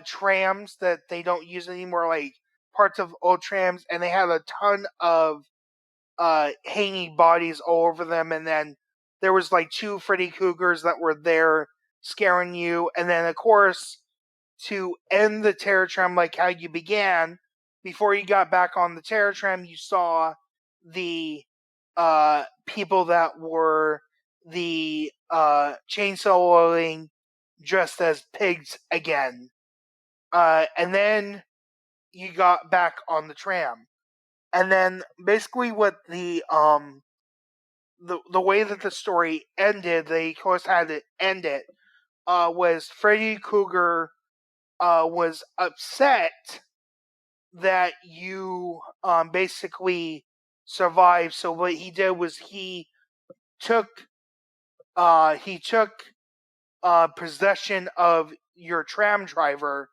trams that they don't use anymore, like parts of old trams, and they had a ton of hanging bodies all over them, and then there was like two Freddy Cougars that were there scaring you, and then of course to end the terror tram like how you began, before you got back on the terror tram, you saw the people that were the chainsawing dressed as pigs again. And then you got back on the tram. And then basically what the way that the story ended, they of course had to end it, was Freddy Krueger was upset that you basically survived. So what he did was he took possession of your tram driver,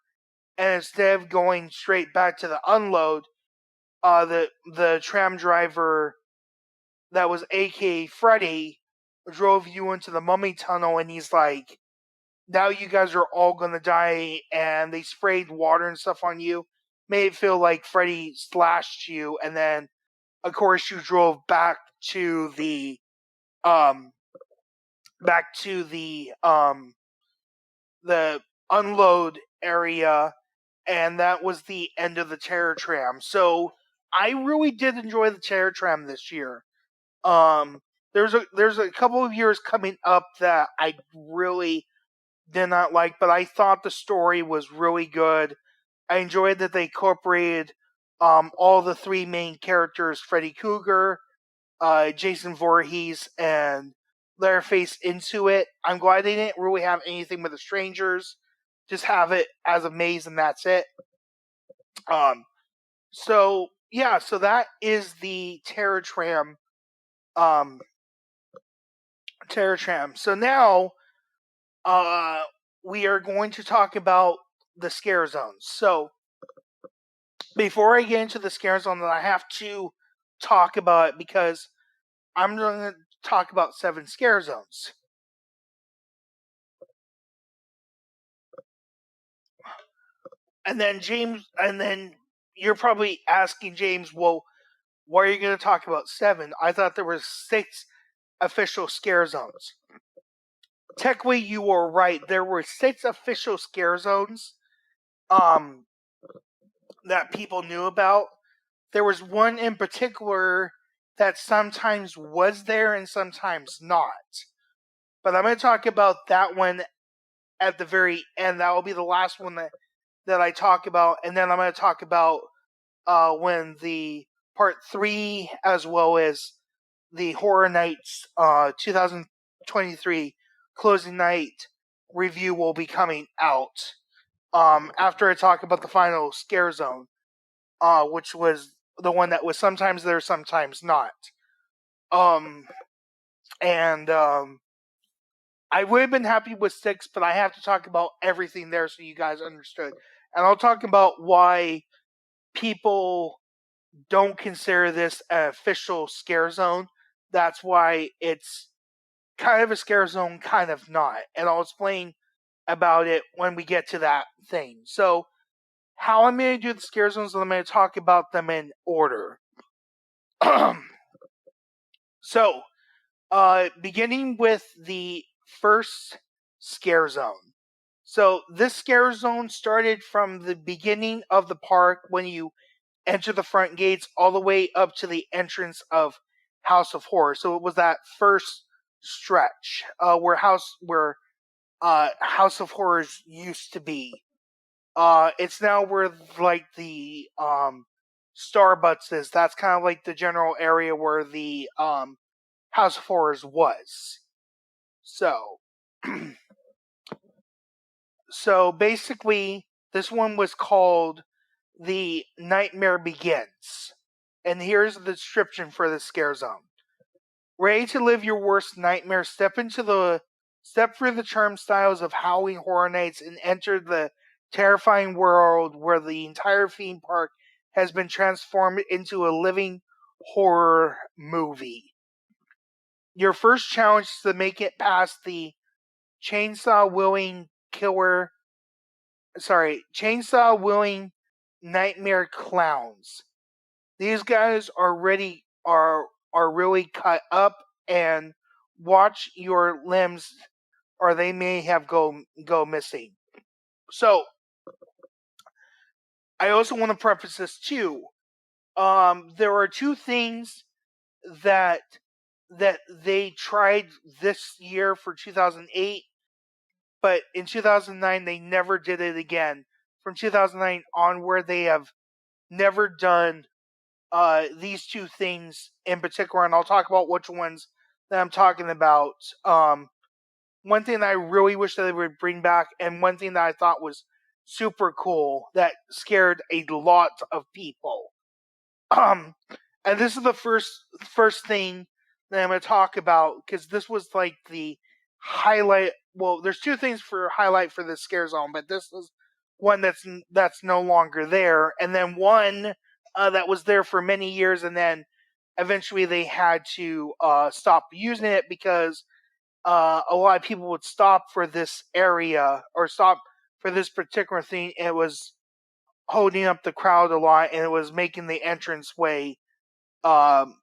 and instead of going straight back to the unload, the tram driver that was AKA Freddy drove you into the mummy tunnel, and he's like, now you guys are all gonna die, and they sprayed water and stuff on you, made it feel like Freddy slashed you, and then of course you drove back to the um the unload area, and that was the end of the terror tram. So I really did enjoy the terror tram this year. There's a couple of years coming up that I really did not like, but I thought the story was really good. I enjoyed that they incorporated all the three main characters, Freddy Krueger, Jason Voorhees, and Leatherface, into it. I'm glad they didn't really have anything with the strangers. Just have it as a maze and that's it. So yeah, so that is the Terror Tram. Terror Tram. So now, we are going to talk about the scare zones. So before I get into the scare zone, I have to talk about it because I'm going to talk about 7 scare zones. And then you're probably asking, James, well, why are you going to talk about 7? I thought there were 6 official scare zones. Technically, you were right. There were 6 official scare zones that people knew about. There was one in particular that sometimes was there and sometimes not. But I'm going to talk about that one at the very end. That will be the last one that I talk about. And then I'm going to talk about when the part 3, as well as the Horror Nights 2023 closing night review, will be coming out. After I talk about the final scare zone, which was the one that was sometimes there, sometimes not. I would have been happy with 6, but I have to talk about everything there so you guys understood. And I'll talk about why people don't consider this an official scare zone. That's why it's kind of a scare zone, kind of not. And I'll explain about it when we get to that thing. So, how I'm going to do the scare zones, and I'm going to talk about them in order. So, beginning with the first scare zone. So, this scare zone started from the beginning of the park when you enter the front gates all the way up to the entrance of House of Horror. So it was that first stretch where House of Horrors used to be. It's now where like the Starbucks is. That's kind of like the general area where the House of Horrors was. So, so basically, this one was called The Nightmare Begins. And here's the description for the scare zone. Ready to live your worst nightmare? Step through the turnstiles of Howling Horror Nights and enter the terrifying world where the entire theme park has been transformed into a living horror movie. Your first challenge is to make it past the chainsaw wielding nightmare clowns. These guys are really cut up, and watch your limbs or they may have go missing. So I also want to preface this too. There are two things that they tried this year for 2008, but in 2009 they never did it again. From 2009 onward, they have never done these two things in particular, and I'll talk about which ones that I'm talking about. One thing that I really wish that they would bring back, and one thing that I thought was super cool that scared a lot of people. And this is the first thing that I'm going to talk about, because this was like the highlight. Well, there's two things for highlight for this scare zone, but this is one that's no longer there, and then one that was there for many years, and then eventually they had to stop using it because a lot of people would stop for this area or stop for this particular thing. It was holding up the crowd a lot, and it was making the entranceway packed,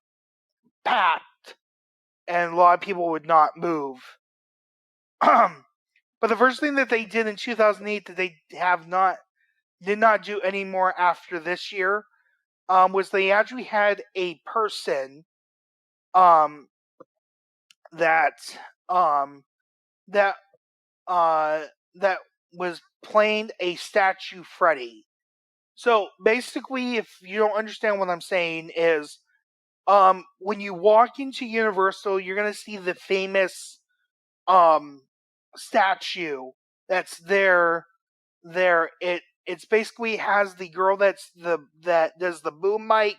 and a lot of people would not move. But the first thing that they did in 2008 that they did not do anymore after this year was they actually had a person that that that was playing a statue Freddy. So basically, if you don't understand what I'm saying, is when you walk into Universal, you're gonna see the famous statue that's there. It's basically has the girl that does the boom mic.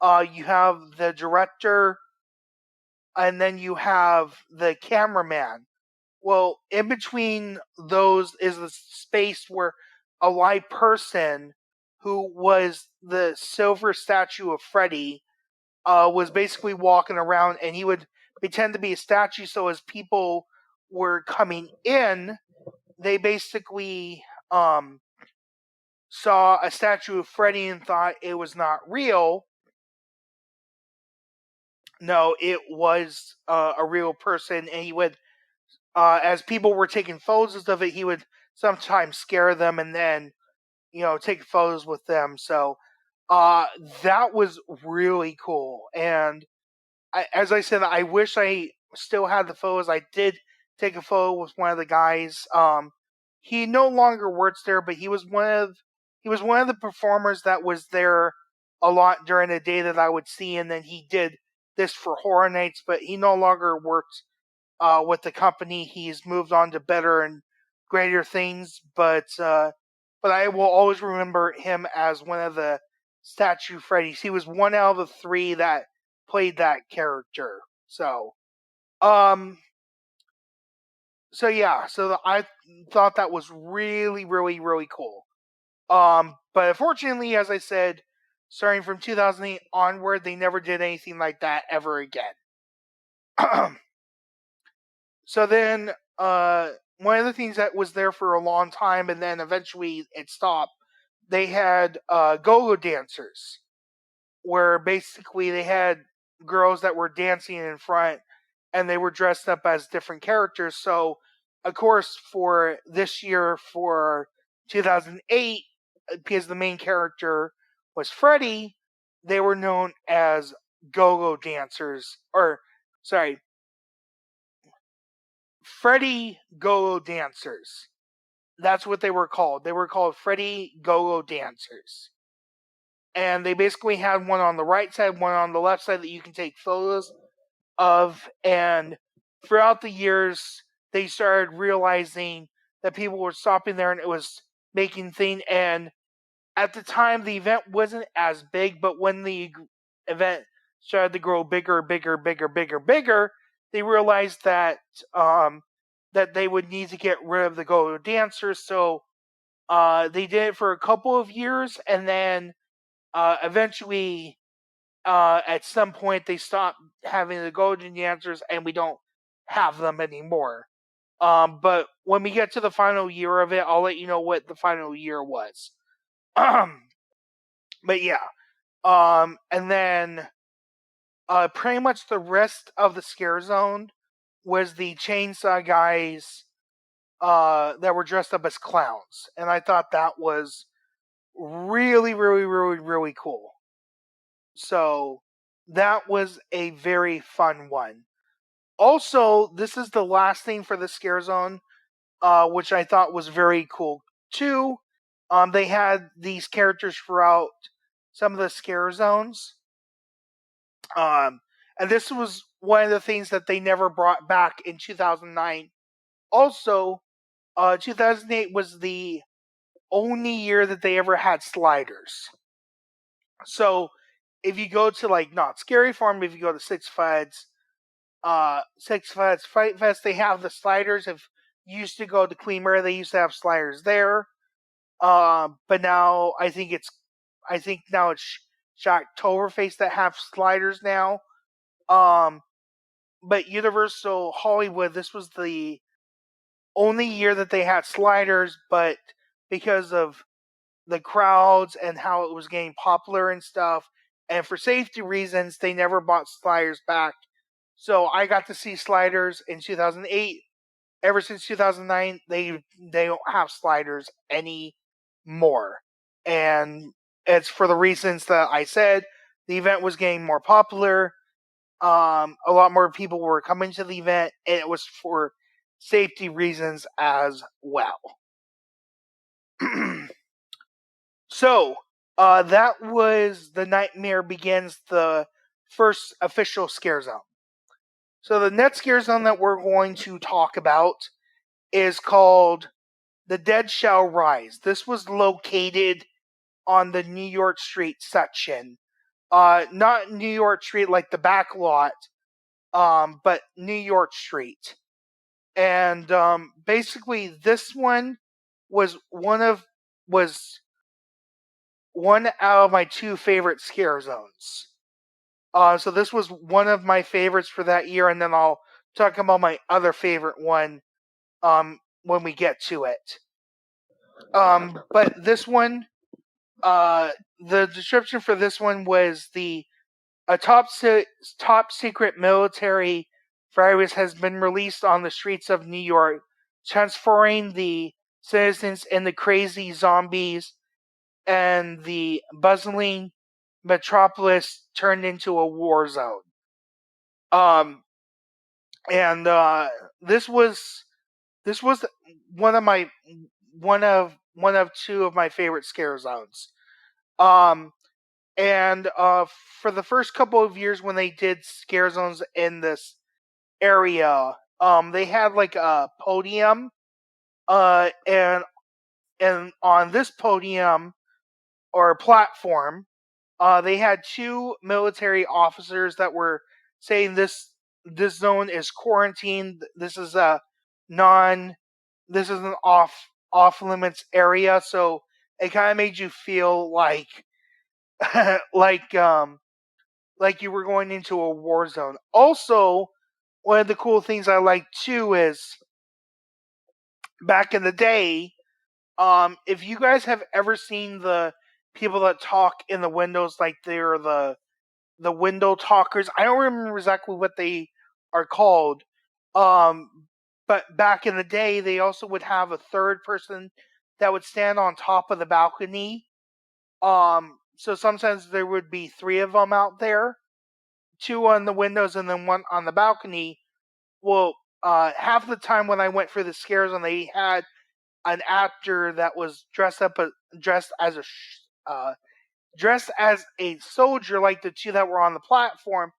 You have the director, and then you have the cameraman. Well, in between those is the space where a live person who was the silver statue of Freddy was basically walking around, and he would pretend to be a statue. So as people were coming in, they basically saw a statue of Freddy and thought it was not real. No, it was a real person, and he would, as people were taking photos of it, he would sometimes scare them and then, take photos with them. So that was really cool. And as I said, I wish I still had the photos. I did take a photo with one of the guys. He no longer works there, but he was one of the performers that was there a lot during the day that I would see, and then he did this for Horror Nights, but he no longer works with the company. He's moved on to better and greater things, but I will always remember him as one of the statue Freddys. He was one out of the three that played that character. So I thought that was really, really, really cool. But unfortunately, as I said, starting from 2008 onward, they never did anything like that ever again. So then, one of the things that was there for a long time, and then eventually it stopped, they had go-go dancers, where basically they had girls that were dancing in front, and they were dressed up as different characters. So, of course, for this year, for 2008, because the main character was Freddy, they were known as go-go dancers, Freddy Go-Go Dancers. That's what they were called. They were called Freddy Go-Go Dancers. And they basically had one on the right side, one on the left side that you can take photos of. And throughout the years, they started realizing that people were stopping there and it was making thing. And at the time, the event wasn't as big, but when the event started to grow bigger, they realized that that they would need to get rid of the go-go dancers. So they did it for a couple of years, and then Eventually, at some point, they stopped having the golden answers, and we don't have them anymore. But when we get to the final year of it, I'll let you know what the final year was. But yeah, and then pretty much the rest of the scare zone was the chainsaw guys that were dressed up as clowns, and I thought that was really, really, really, really cool. So that was a very fun one. Also, this is the last thing for the scare zone, which I thought was very cool too. They had these characters throughout some of the scare zones. And this was one of the things that they never brought back in 2009. Also, 2008 was the only year that they ever had sliders. So, if you go to like not Scary Farm, if you go to Six Flags Fright Fest, they have the sliders. If you used to go to Queen Mary, they used to have sliders there. But now I think now it's Shocktoberfest that have sliders now. But Universal Hollywood, this was the only year that they had sliders, but because of the crowds and how it was getting popular and stuff, and for safety reasons, they never bought sliders back. So I got to see sliders in 2008. Ever since 2009, they don't have sliders anymore, and it's for the reasons that I said. The event was getting more popular. A lot more people were coming to the event, and it was for safety reasons as well. So, that was The Nightmare Begins, the first official scare zone. So, the next scare zone that we're going to talk about is called The Dead Shall Rise. This was located on the New York Street section. Not New York Street like the back lot, but New York Street. And basically, this one was one out of my two favorite scare zones. So this was one of my favorites for that year, and then I'll talk about my other favorite one when we get to it. But this one, the description for this one was a top secret military virus has been released on the streets of New York, transforming the citizens into crazy zombies, and the bustling metropolis turned into a war zone. And this was one of two of my favorite scare zones. And for the first couple of years when they did scare zones in this area, they had like a podium, and on this podium or platform, they had two military officers that were saying this zone is quarantined. This is an off limits area. So it kind of made you feel like like you were going into a war zone. Also, one of the cool things I like too is back in the day, if you guys have ever seen the people that talk in the windows like they're the window talkers, I don't remember exactly what they are called. But back in the day, they also would have a third person that would stand on top of the balcony. So sometimes there would be three of them out there, two on the windows and then one on the balcony. Well, half the time when I went for the scares, and they had an actor that was dressed as a soldier, like the two that were on the platform,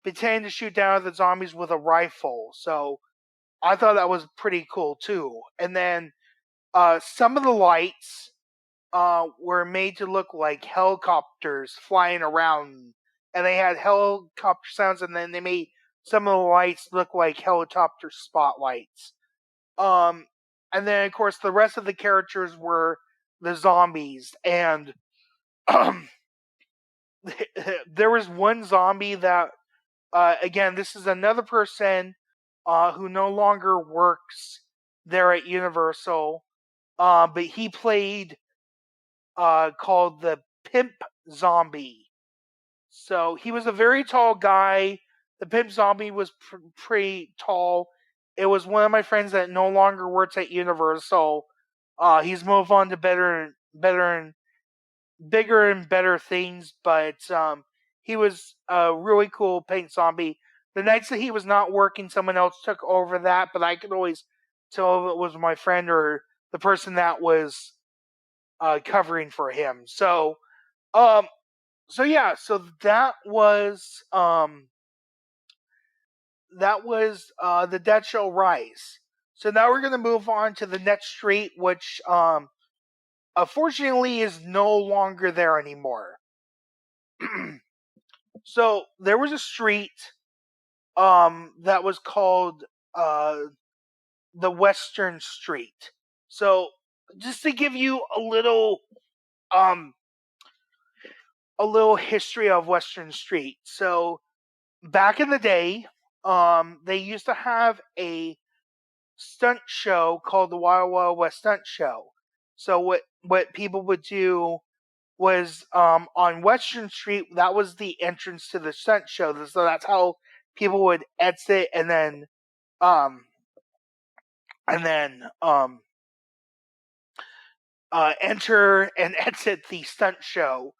pretending to shoot down at the zombies with a rifle. So I thought that was pretty cool too. And then some of the lights were made to look like helicopters flying around, and they had helicopter sounds, and then they made some of the lights look like helicopter spotlights. And then of course the rest of the characters were the zombies, and there was one zombie that, again, this is another person who no longer works there at Universal, but he played called the Pimp Zombie. So he was a very tall guy. The Pimp Zombie was pretty tall. It was one of my friends that no longer works at Universal. He's moved on to bigger and better things, but he was a really cool paint zombie. The nights that he was not working, someone else took over that, but I could always tell if it was my friend or the person that was covering for him. So, um, so that was the Dead Show Rise. So now we're gonna move on to the next street, which unfortunately is no longer there anymore. So there was a street that was called the Western Street. So just to give you um a little history of Western Street. So back in the day, they used to have a stunt show called the Wild Wild West Stunt Show. So what people would do was on Western Street, that was the entrance to the stunt show. So that's how people would exit um and then enter and exit the stunt show.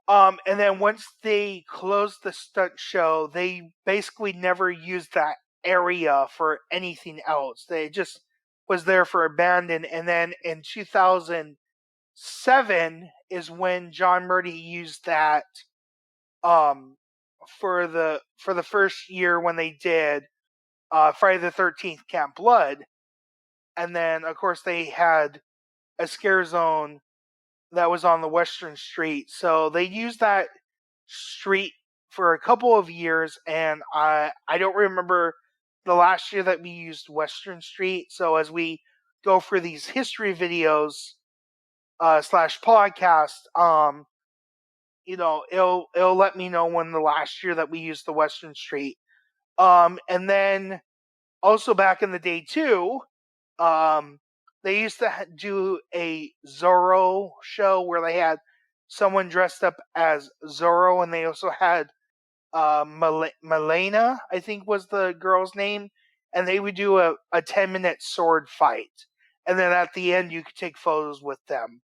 And then once they closed the stunt show, they basically never used that area for anything else. They just was there for abandoned. And then in 2007 is when John Murdy used that um, for the first year when they did Friday the 13th Camp Blood. And then of course they had a scare zone that was on the Western Street. So they used that street for a couple of years, and I don't remember the last year that we used Western Street. So as we go through these history videos slash podcast, it'll let me know when the last year that we used the Western Street. And then also back in the day too, they used to do a Zorro show where they had someone dressed up as Zorro, and they also had Malena, I think was the girl's name, and they would do a 10-minute sword fight, and then at the end you could take photos with them.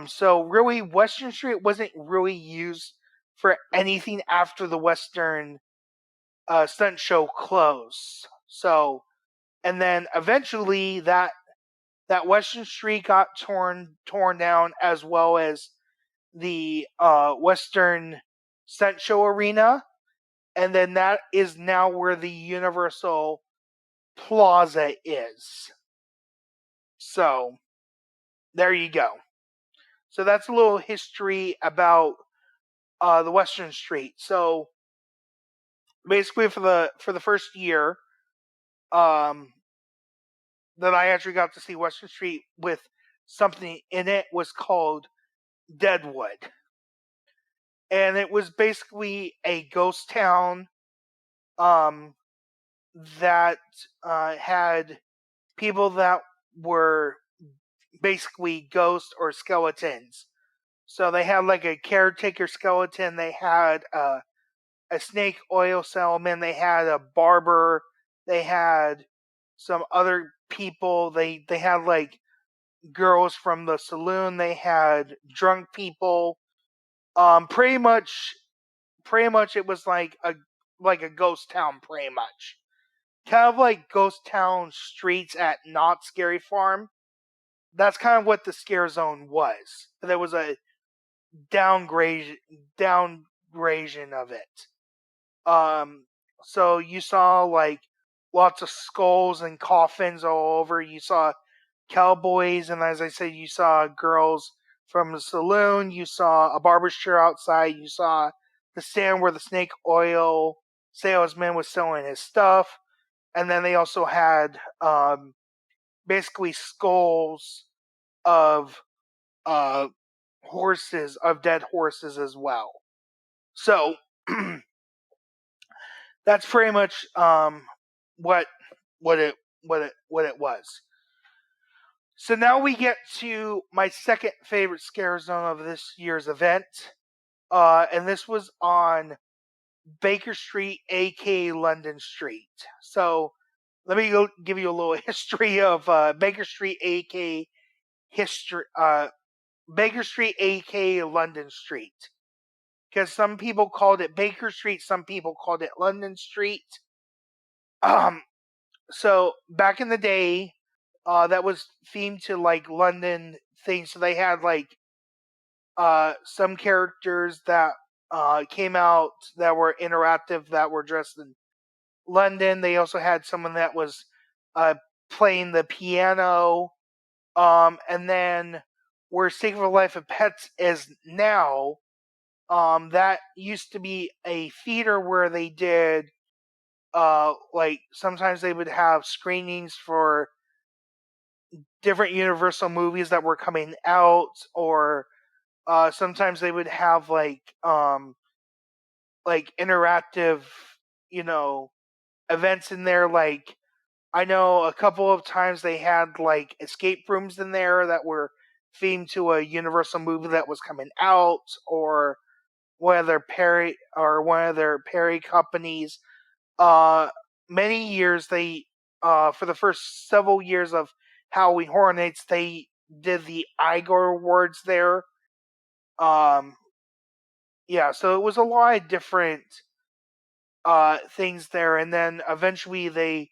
So really, Western Street wasn't really used for anything after the Western stunt show closed. So, and then eventually that Western Street got torn down, as well as the Western Stunt Show Arena, and then that is now where the Universal Plaza is. So there you go. So that's a little history about the Western Street. So basically, for the first year, that I actually got to see Western Street with something in it was called Deadwood. And it was basically a ghost town that had people that were basically ghosts or skeletons. So they had like a caretaker skeleton, they had a snake oil salesman, they had a barber, they had some other people, they had like girls from the saloon, they had drunk people. Pretty much it was like a ghost town, pretty much. Kind of like ghost town streets at Not Scary Farm. That's kind of what the scare zone was. There was a downgradation of it. So you saw like lots of skulls and coffins all over. You saw cowboys, and as I said, you saw girls from the saloon. You saw a barber's chair outside. You saw the stand where the snake oil salesman was selling his stuff. And then they also had basically skulls of horses, of dead horses as well. So that's pretty much what it was. So now we get to my second favorite scare zone of this year's event, and this was on Baker Street, aka London Street. So let me go give you a little history of Baker Street, aka Baker Street, aka London Street. Because some people called it Baker Street, some people called it London Street. So back in the day, that was themed to like London things. So they had like some characters that came out that were interactive, that were dressed in London. They also had someone that was playing the piano. And then where Secret Life of Pets is now, that used to be a theater where they did like sometimes they would have screenings for different Universal movies that were coming out, or sometimes they would have like interactive, events in there. Like I know a couple of times they had like escape rooms in there that were themed to a Universal movie that was coming out, or one of their Perry companies. Many years they for the first several years of Halloween Horror Nights, they did the Igor Awards there. Yeah, so it was a lot of different things there, and then eventually they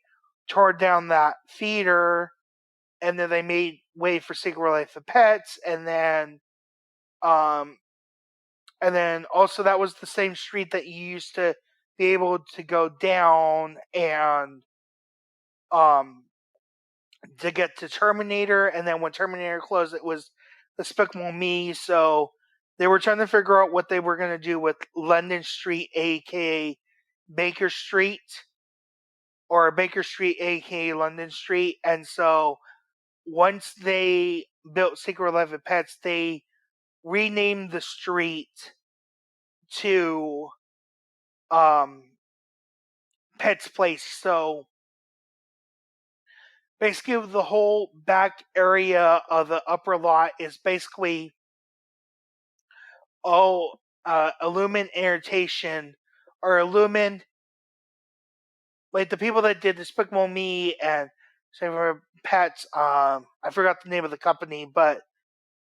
tore down that theater, and then they made way for Secret Life of Pets, and then also that was the same street that you used to be able to go down and to get to Terminator, and then when Terminator closed, it was Despicable Me. So they were trying to figure out what they were going to do with London Street, aka Baker Street, or Baker Street, aka London Street. And so once they built Secret Life of Pets, they renamed the street to Pets Place. So basically the whole back area of the upper lot is basically all Illumin Entertainment, or Illumin, like the people that did Despicable Me and Save Our Pets. I forgot the name of the company, but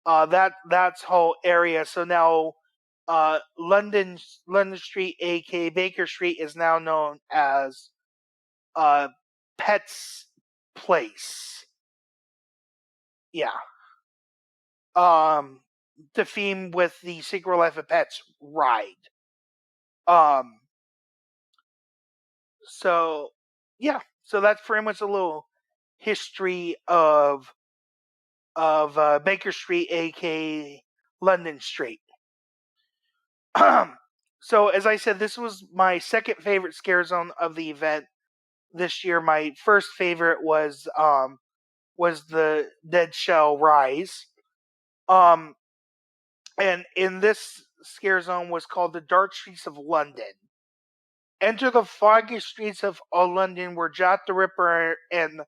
that's whole area. So now London Street, aka Baker Street, is now known as Pets Place. Yeah. The theme with the Secret Life of Pets ride. So yeah, so that's pretty much a little history of Baker Street, aka London Street. So as I said, this was my second favorite scare zone of the event this year. My first favorite was the Dead Shell Rise. And in this scare zone was called the Dark Streets of London. Enter the foggy streets of London, where Jack the Ripper and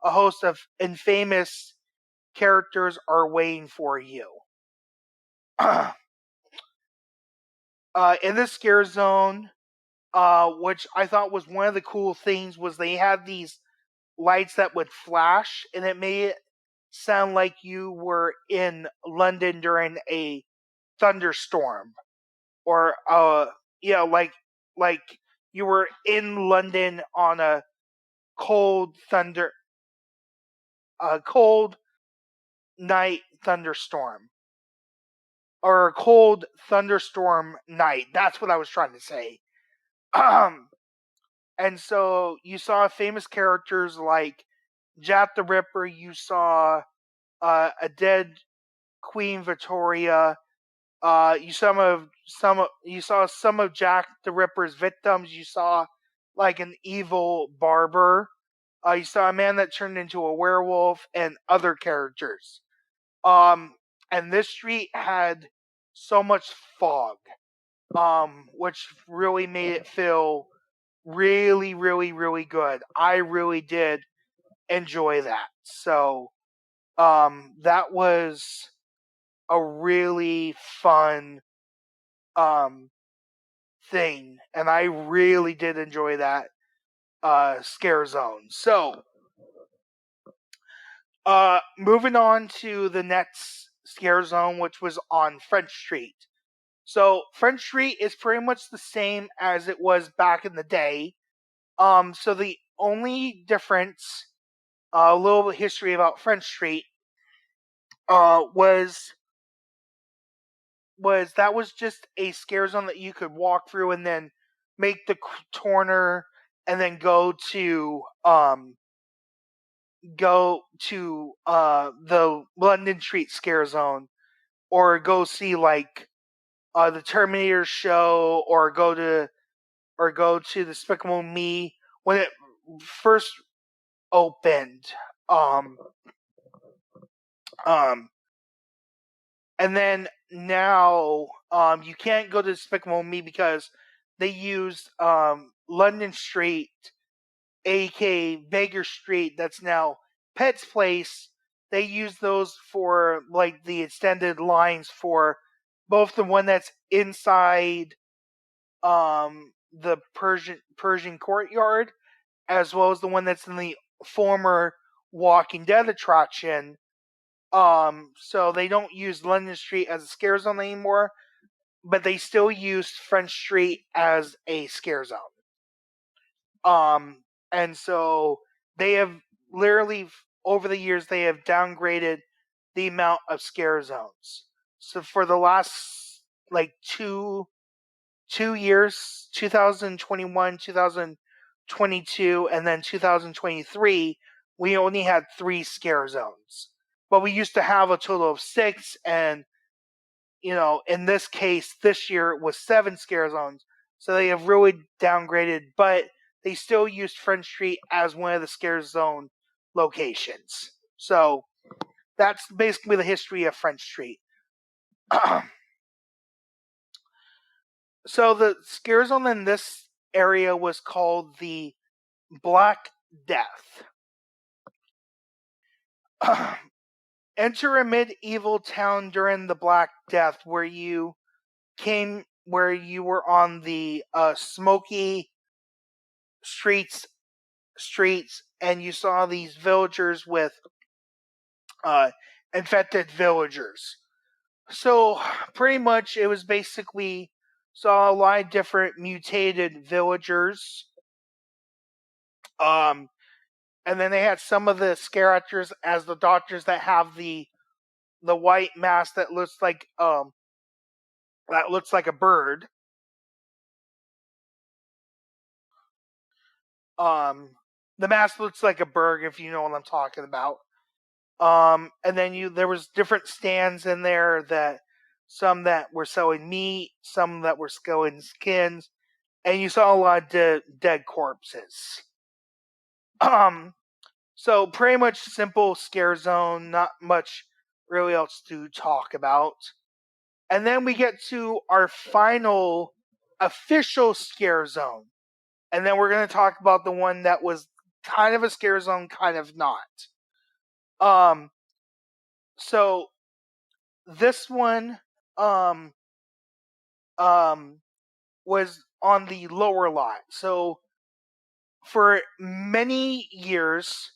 a host of infamous characters are waiting for you. In this scare zone, which I thought was one of the cool things, was they had these lights that would flash, and it made it sound like you were in London during a thunderstorm, or like you were in London on a cold night thunderstorm, or a cold thunderstorm night. That's what I was trying to say. And so you saw famous characters like Jack the Ripper. You saw a dead Queen Victoria. You saw some of Jack the Ripper's victims. You saw like an evil barber. You saw a man that turned into a werewolf, and other characters. and this street had so much fog, which really made it feel really, really, really good. I really did enjoy that. So, that was a really fun thing, and I really did enjoy that scare zone. So, moving on to the next scare zone, which was on French Street. So French Street is pretty much the same as it was back in the day. So the only difference, a little bit history about French Street, was that was just a scare zone that you could walk through and then make the corner and then go to the London Street scare zone, or go see like the Terminator show, or go to Despicable Me when it first opened. And then now you can't go to Despicable Me because they used London Street, aka Baker Street, that's now Pet's Place. They use those for like the extended lines for both the one that's inside the Persian courtyard, as well as the one that's in the former Walking Dead attraction. So they don't use London Street as a scare zone anymore, but they still use French Street as a scare zone. And so they have literally, over the years, they have downgraded the amount of scare zones. So for the last like two years, 2021, 2022, and then 2023, we only had 3 scare zones. But we used to have a total of 6, and in this case, this year it was 7 scare zones. So they have really downgraded, but they still used French Street as one of the scare zone locations. So that's basically the history of French Street. So the scare zone in this area was called the Black Death. Enter a medieval town during the Black Death, where you were on the smoky streets, and you saw these villagers with infected villagers. So pretty much it was basically saw a lot of different mutated villagers. And then they had some of the scare actors as the doctors that have the white mask that looks like a bird. The mask looks like a bird, if you know what I'm talking about. And then there was different stands in there, that some that were selling meat, some that were selling skins, and you saw a lot of dead corpses. So pretty much simple scare zone, not much really else to talk about. And then we get to our final official scare zone. And then we're going to talk about the one that was kind of a scare zone, kind of not. So this one was on the lower lot. So for many years,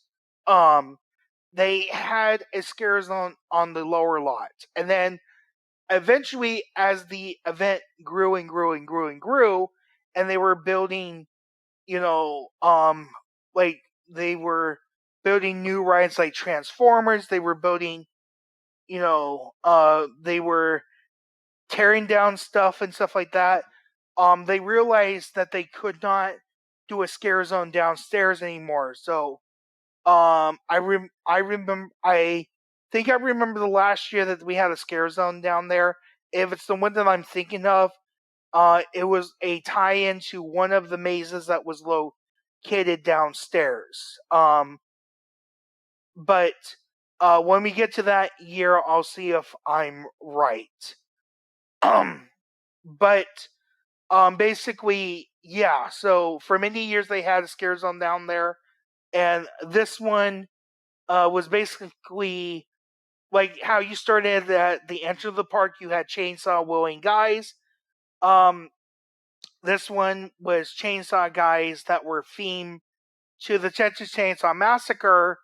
they had a scare zone on the lower lot. And then eventually, as the event grew and grew and grew and grew, and they were building, like they were building new rides like Transformers, they were building, they were tearing down stuff and stuff like that. They realized that they could not do a scare zone downstairs anymore. So, I think I remember the last year that we had a scare zone down there. If it's the one that I'm thinking of, it was a tie-in to one of the mazes that was located downstairs. But When we get to that year, I'll see if I'm right. But basically, yeah. So for many years they had a scare zone down there, and this one was basically like how you started at the entrance of the park. You had chainsaw wielding guys. Um, this one was chainsaw guys that were themed to the Texas Chainsaw Massacre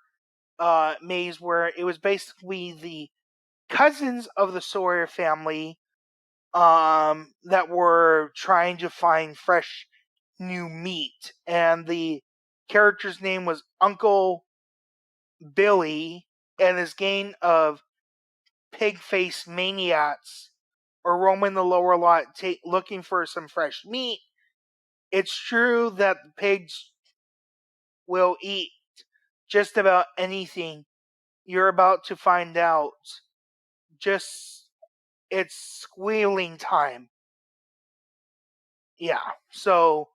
maze, where it was basically the cousins of the Sawyer family that were trying to find fresh new meat, and the character's name was Uncle Billy, and his gang of pig-faced maniacs are roaming the lower lot looking for some fresh meat. It's true that the pigs will eat just about anything. You're about to find out. Just, it's squealing time. Yeah, so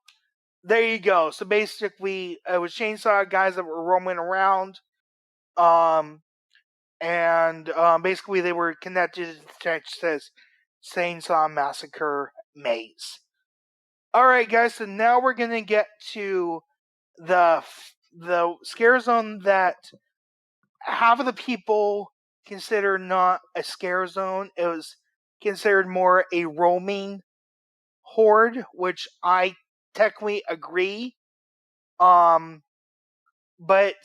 there you go. So basically, it was chainsaw guys that were roaming around. Um, and basically they were connected to the Texas Chainsaw Massacre maze. All right, guys. So now we're gonna get to the scare zone that half of the people consider not a scare zone. It was considered more a roaming horde, which I technically agree. But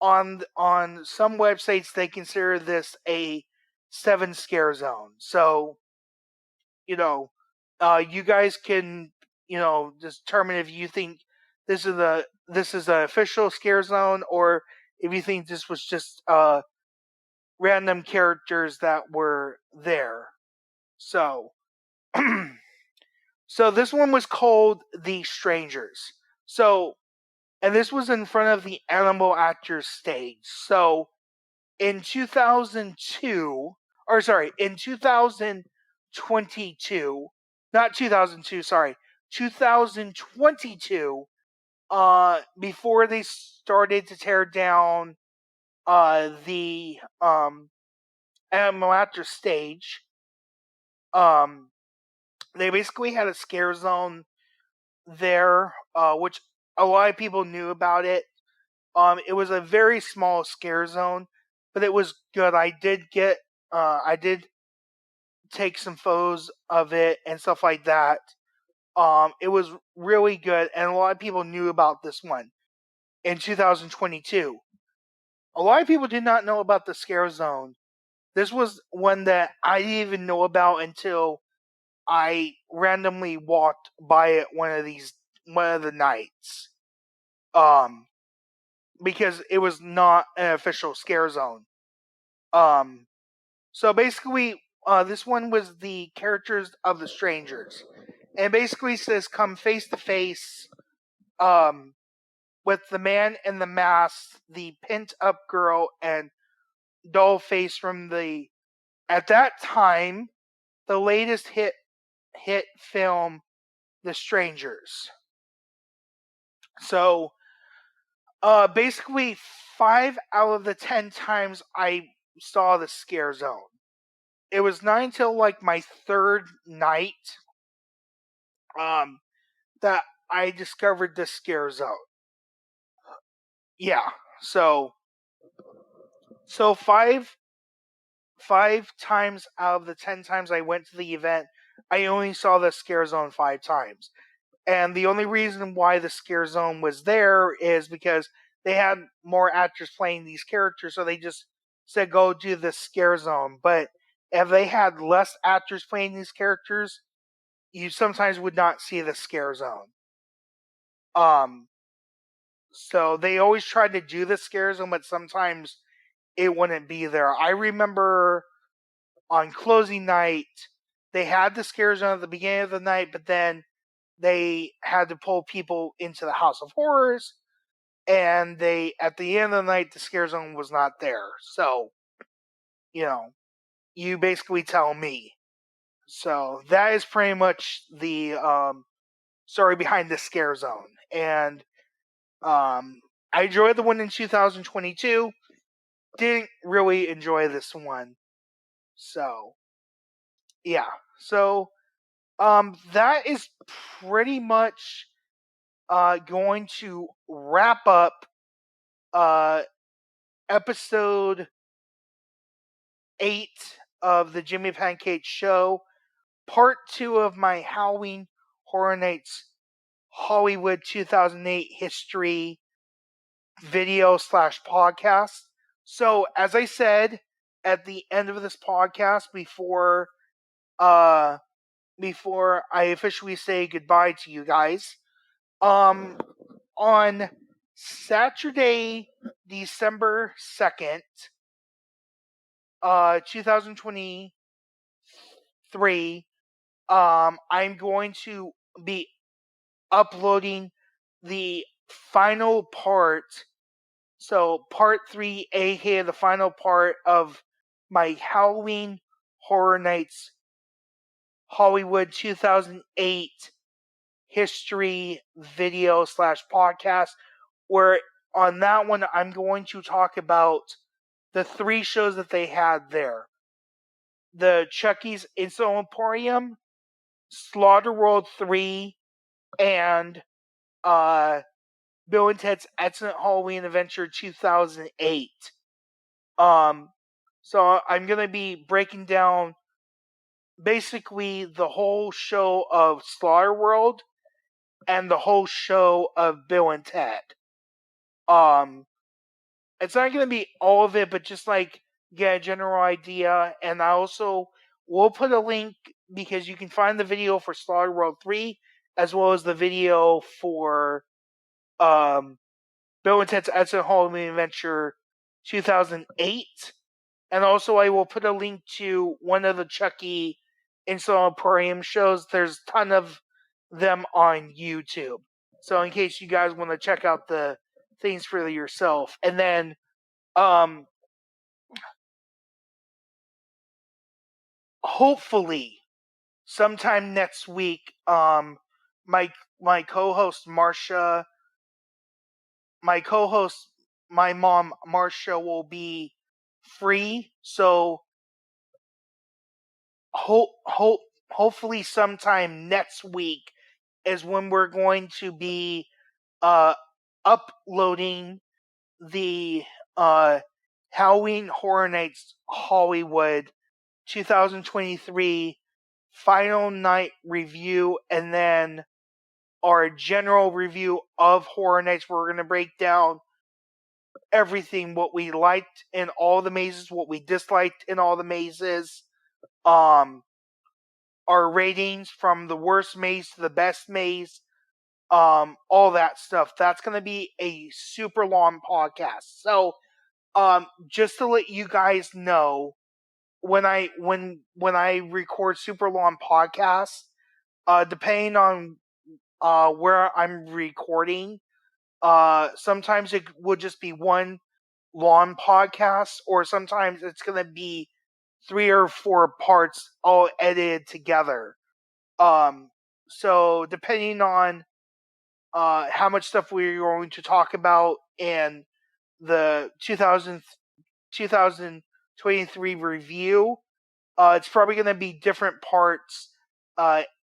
on some websites they consider this a 7 scare zone. So, you know, you guys can, determine if you think this is an official scare zone, or if you think this was just random characters that were there. So, so this one was called The Strangers. So, and this was in front of the Animal Actors stage. So, in 2002, or sorry, in 2022, not 2002, sorry, 2022, before they started to tear down the Animal Actors stage, they basically had a scare zone there, which a lot of people knew about it. It was a very small scare zone, but it was good. I did take some photos of it and stuff like that. It was really good, and a lot of people knew about this one in 2022. A lot of people did not know about the scare zone. This was one that I didn't even know about until I randomly walked by it one of the nights. Um, because it was not an official scare zone. Um, so basically, this one was the characters of the strangers, and basically says come face to face, with the man in the mask, the pent up girl, and doll face from the at that time the latest hit film, The Strangers. So, basically, 5 out of the 10 times I saw the scare zone. It was not until like my third night um, that I discovered the scare zone. Yeah, so so five times out of the 10 times I went to the event, I only saw the scare zone 5 times. And the only reason why the scare zone was there is because they had more actors playing these characters, so they just said go do the scare zone. But if they had less actors playing these characters, you sometimes would not see the scare zone. Um, so they always tried to do the scare zone, but sometimes it wouldn't be there. I remember on closing night, they had the scare zone at the beginning of the night, but then they had to pull people into the House of Horrors, and they at the end of the night the scare zone was not there. So, you know, you basically tell me. So that is pretty much the story behind the scare zone. And I enjoyed the one in 2022. didn't really enjoy this one. So, yeah. So, that is pretty much going to wrap up episode 8 of the Jimmy Pancakes Show, part 2 of my Halloween Horror Nights Hollywood 2008 history video / podcast. So, as I said at the end of this podcast, before I officially say goodbye to you guys, on Saturday, December 2nd, 2023, I'm going to be uploading the final part. So, part 3, aka the final part of my Halloween Horror Nights Hollywood 2008 history video / podcast, where on that one I'm going to talk about the 3 shows that they had there. The Chucky's Insult Emporium, Slaughter World 3, and Bill and Ted's Excellent Halloween Adventure 2008. So I'm going to be breaking down basically the whole show of Slaughter World and the whole show of Bill and Ted. It's not going to be all of it, but just like get a general idea. And I also will put a link, because you can find the video for Slaughter World 3 as well as the video for Bill and Ted's Excellent Halloween Adventure 2008. And also I will put a link to one of the Chucky Insult Emporium shows. There's a ton of them on YouTube. So in case you guys want to check out the things for yourself. And then hopefully sometime next week, my co-host Marsha, my mom Marsha will be free. So hopefully sometime next week is when we're going to be uploading the Halloween Horror Nights Hollywood 2023 final night review, and then our general review of Horror Nights, where we're going to break down everything, what we liked in all the mazes, what we disliked in all the mazes, our ratings from the worst maze to the best maze, all that stuff. That's going to be a super long podcast. So, just to let you guys know, when I record super long podcasts, depending on where I'm recording, sometimes it would just be one long podcast, or sometimes it's gonna be 3 or 4 parts all edited together. So depending on how much stuff we're going to talk about and the 2023 review, it's probably going to be different parts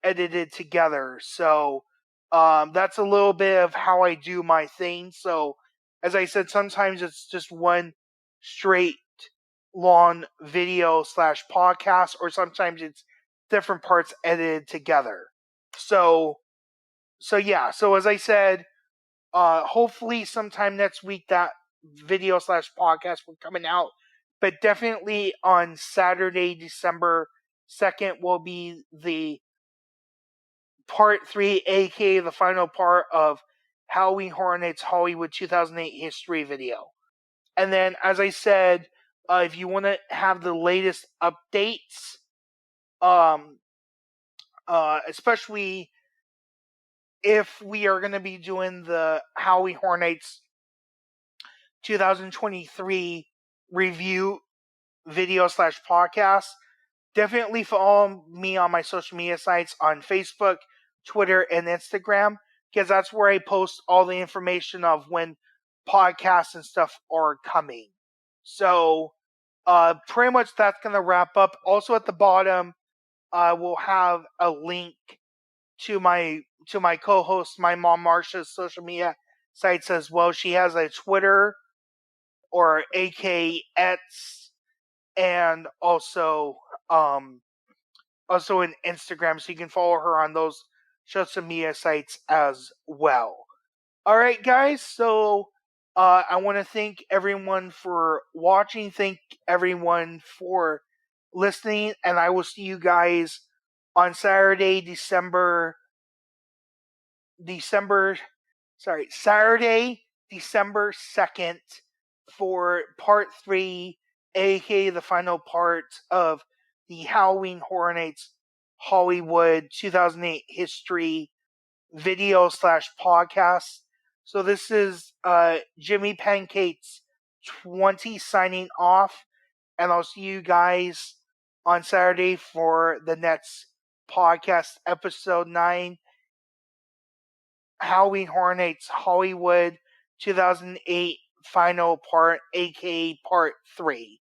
edited together. So that's a little bit of how I do my thing. So as I said, sometimes it's just one straight long video / podcast, or sometimes it's different parts edited together. So yeah. So as I said, hopefully sometime next week that video / podcast will coming out. But definitely on Saturday, December 2nd, will be the part 3, aka the final part of Halloween Horror Nights Hollywood 2008 history video. And then, as I said, if you want to have the latest updates, especially if we are going to be doing the Halloween Horror Nights 2023 review video / podcast, definitely follow me on my social media sites on Facebook, Twitter, and Instagram, because that's where I post all the information of when podcasts and stuff are coming. So pretty much that's going to wrap up. Also at the bottom, we'll have a link to my co-host, my mom Marsha's social media sites as well. She has a Twitter, or AKX, and also an Instagram, so you can follow her on those social media sites as well. All right, guys. So I want to thank everyone for watching. Thank everyone for listening, and I will see you guys on Saturday, Saturday, December 2nd for part 3, aka the final part of the Halloween Horror Nights Hollywood 2008 history video / podcast. So this is Jimmypancakes20 signing off, and I'll see you guys on Saturday for the next podcast, episode 9, Halloween Horror Nights Hollywood 2008 final part, aka part 3.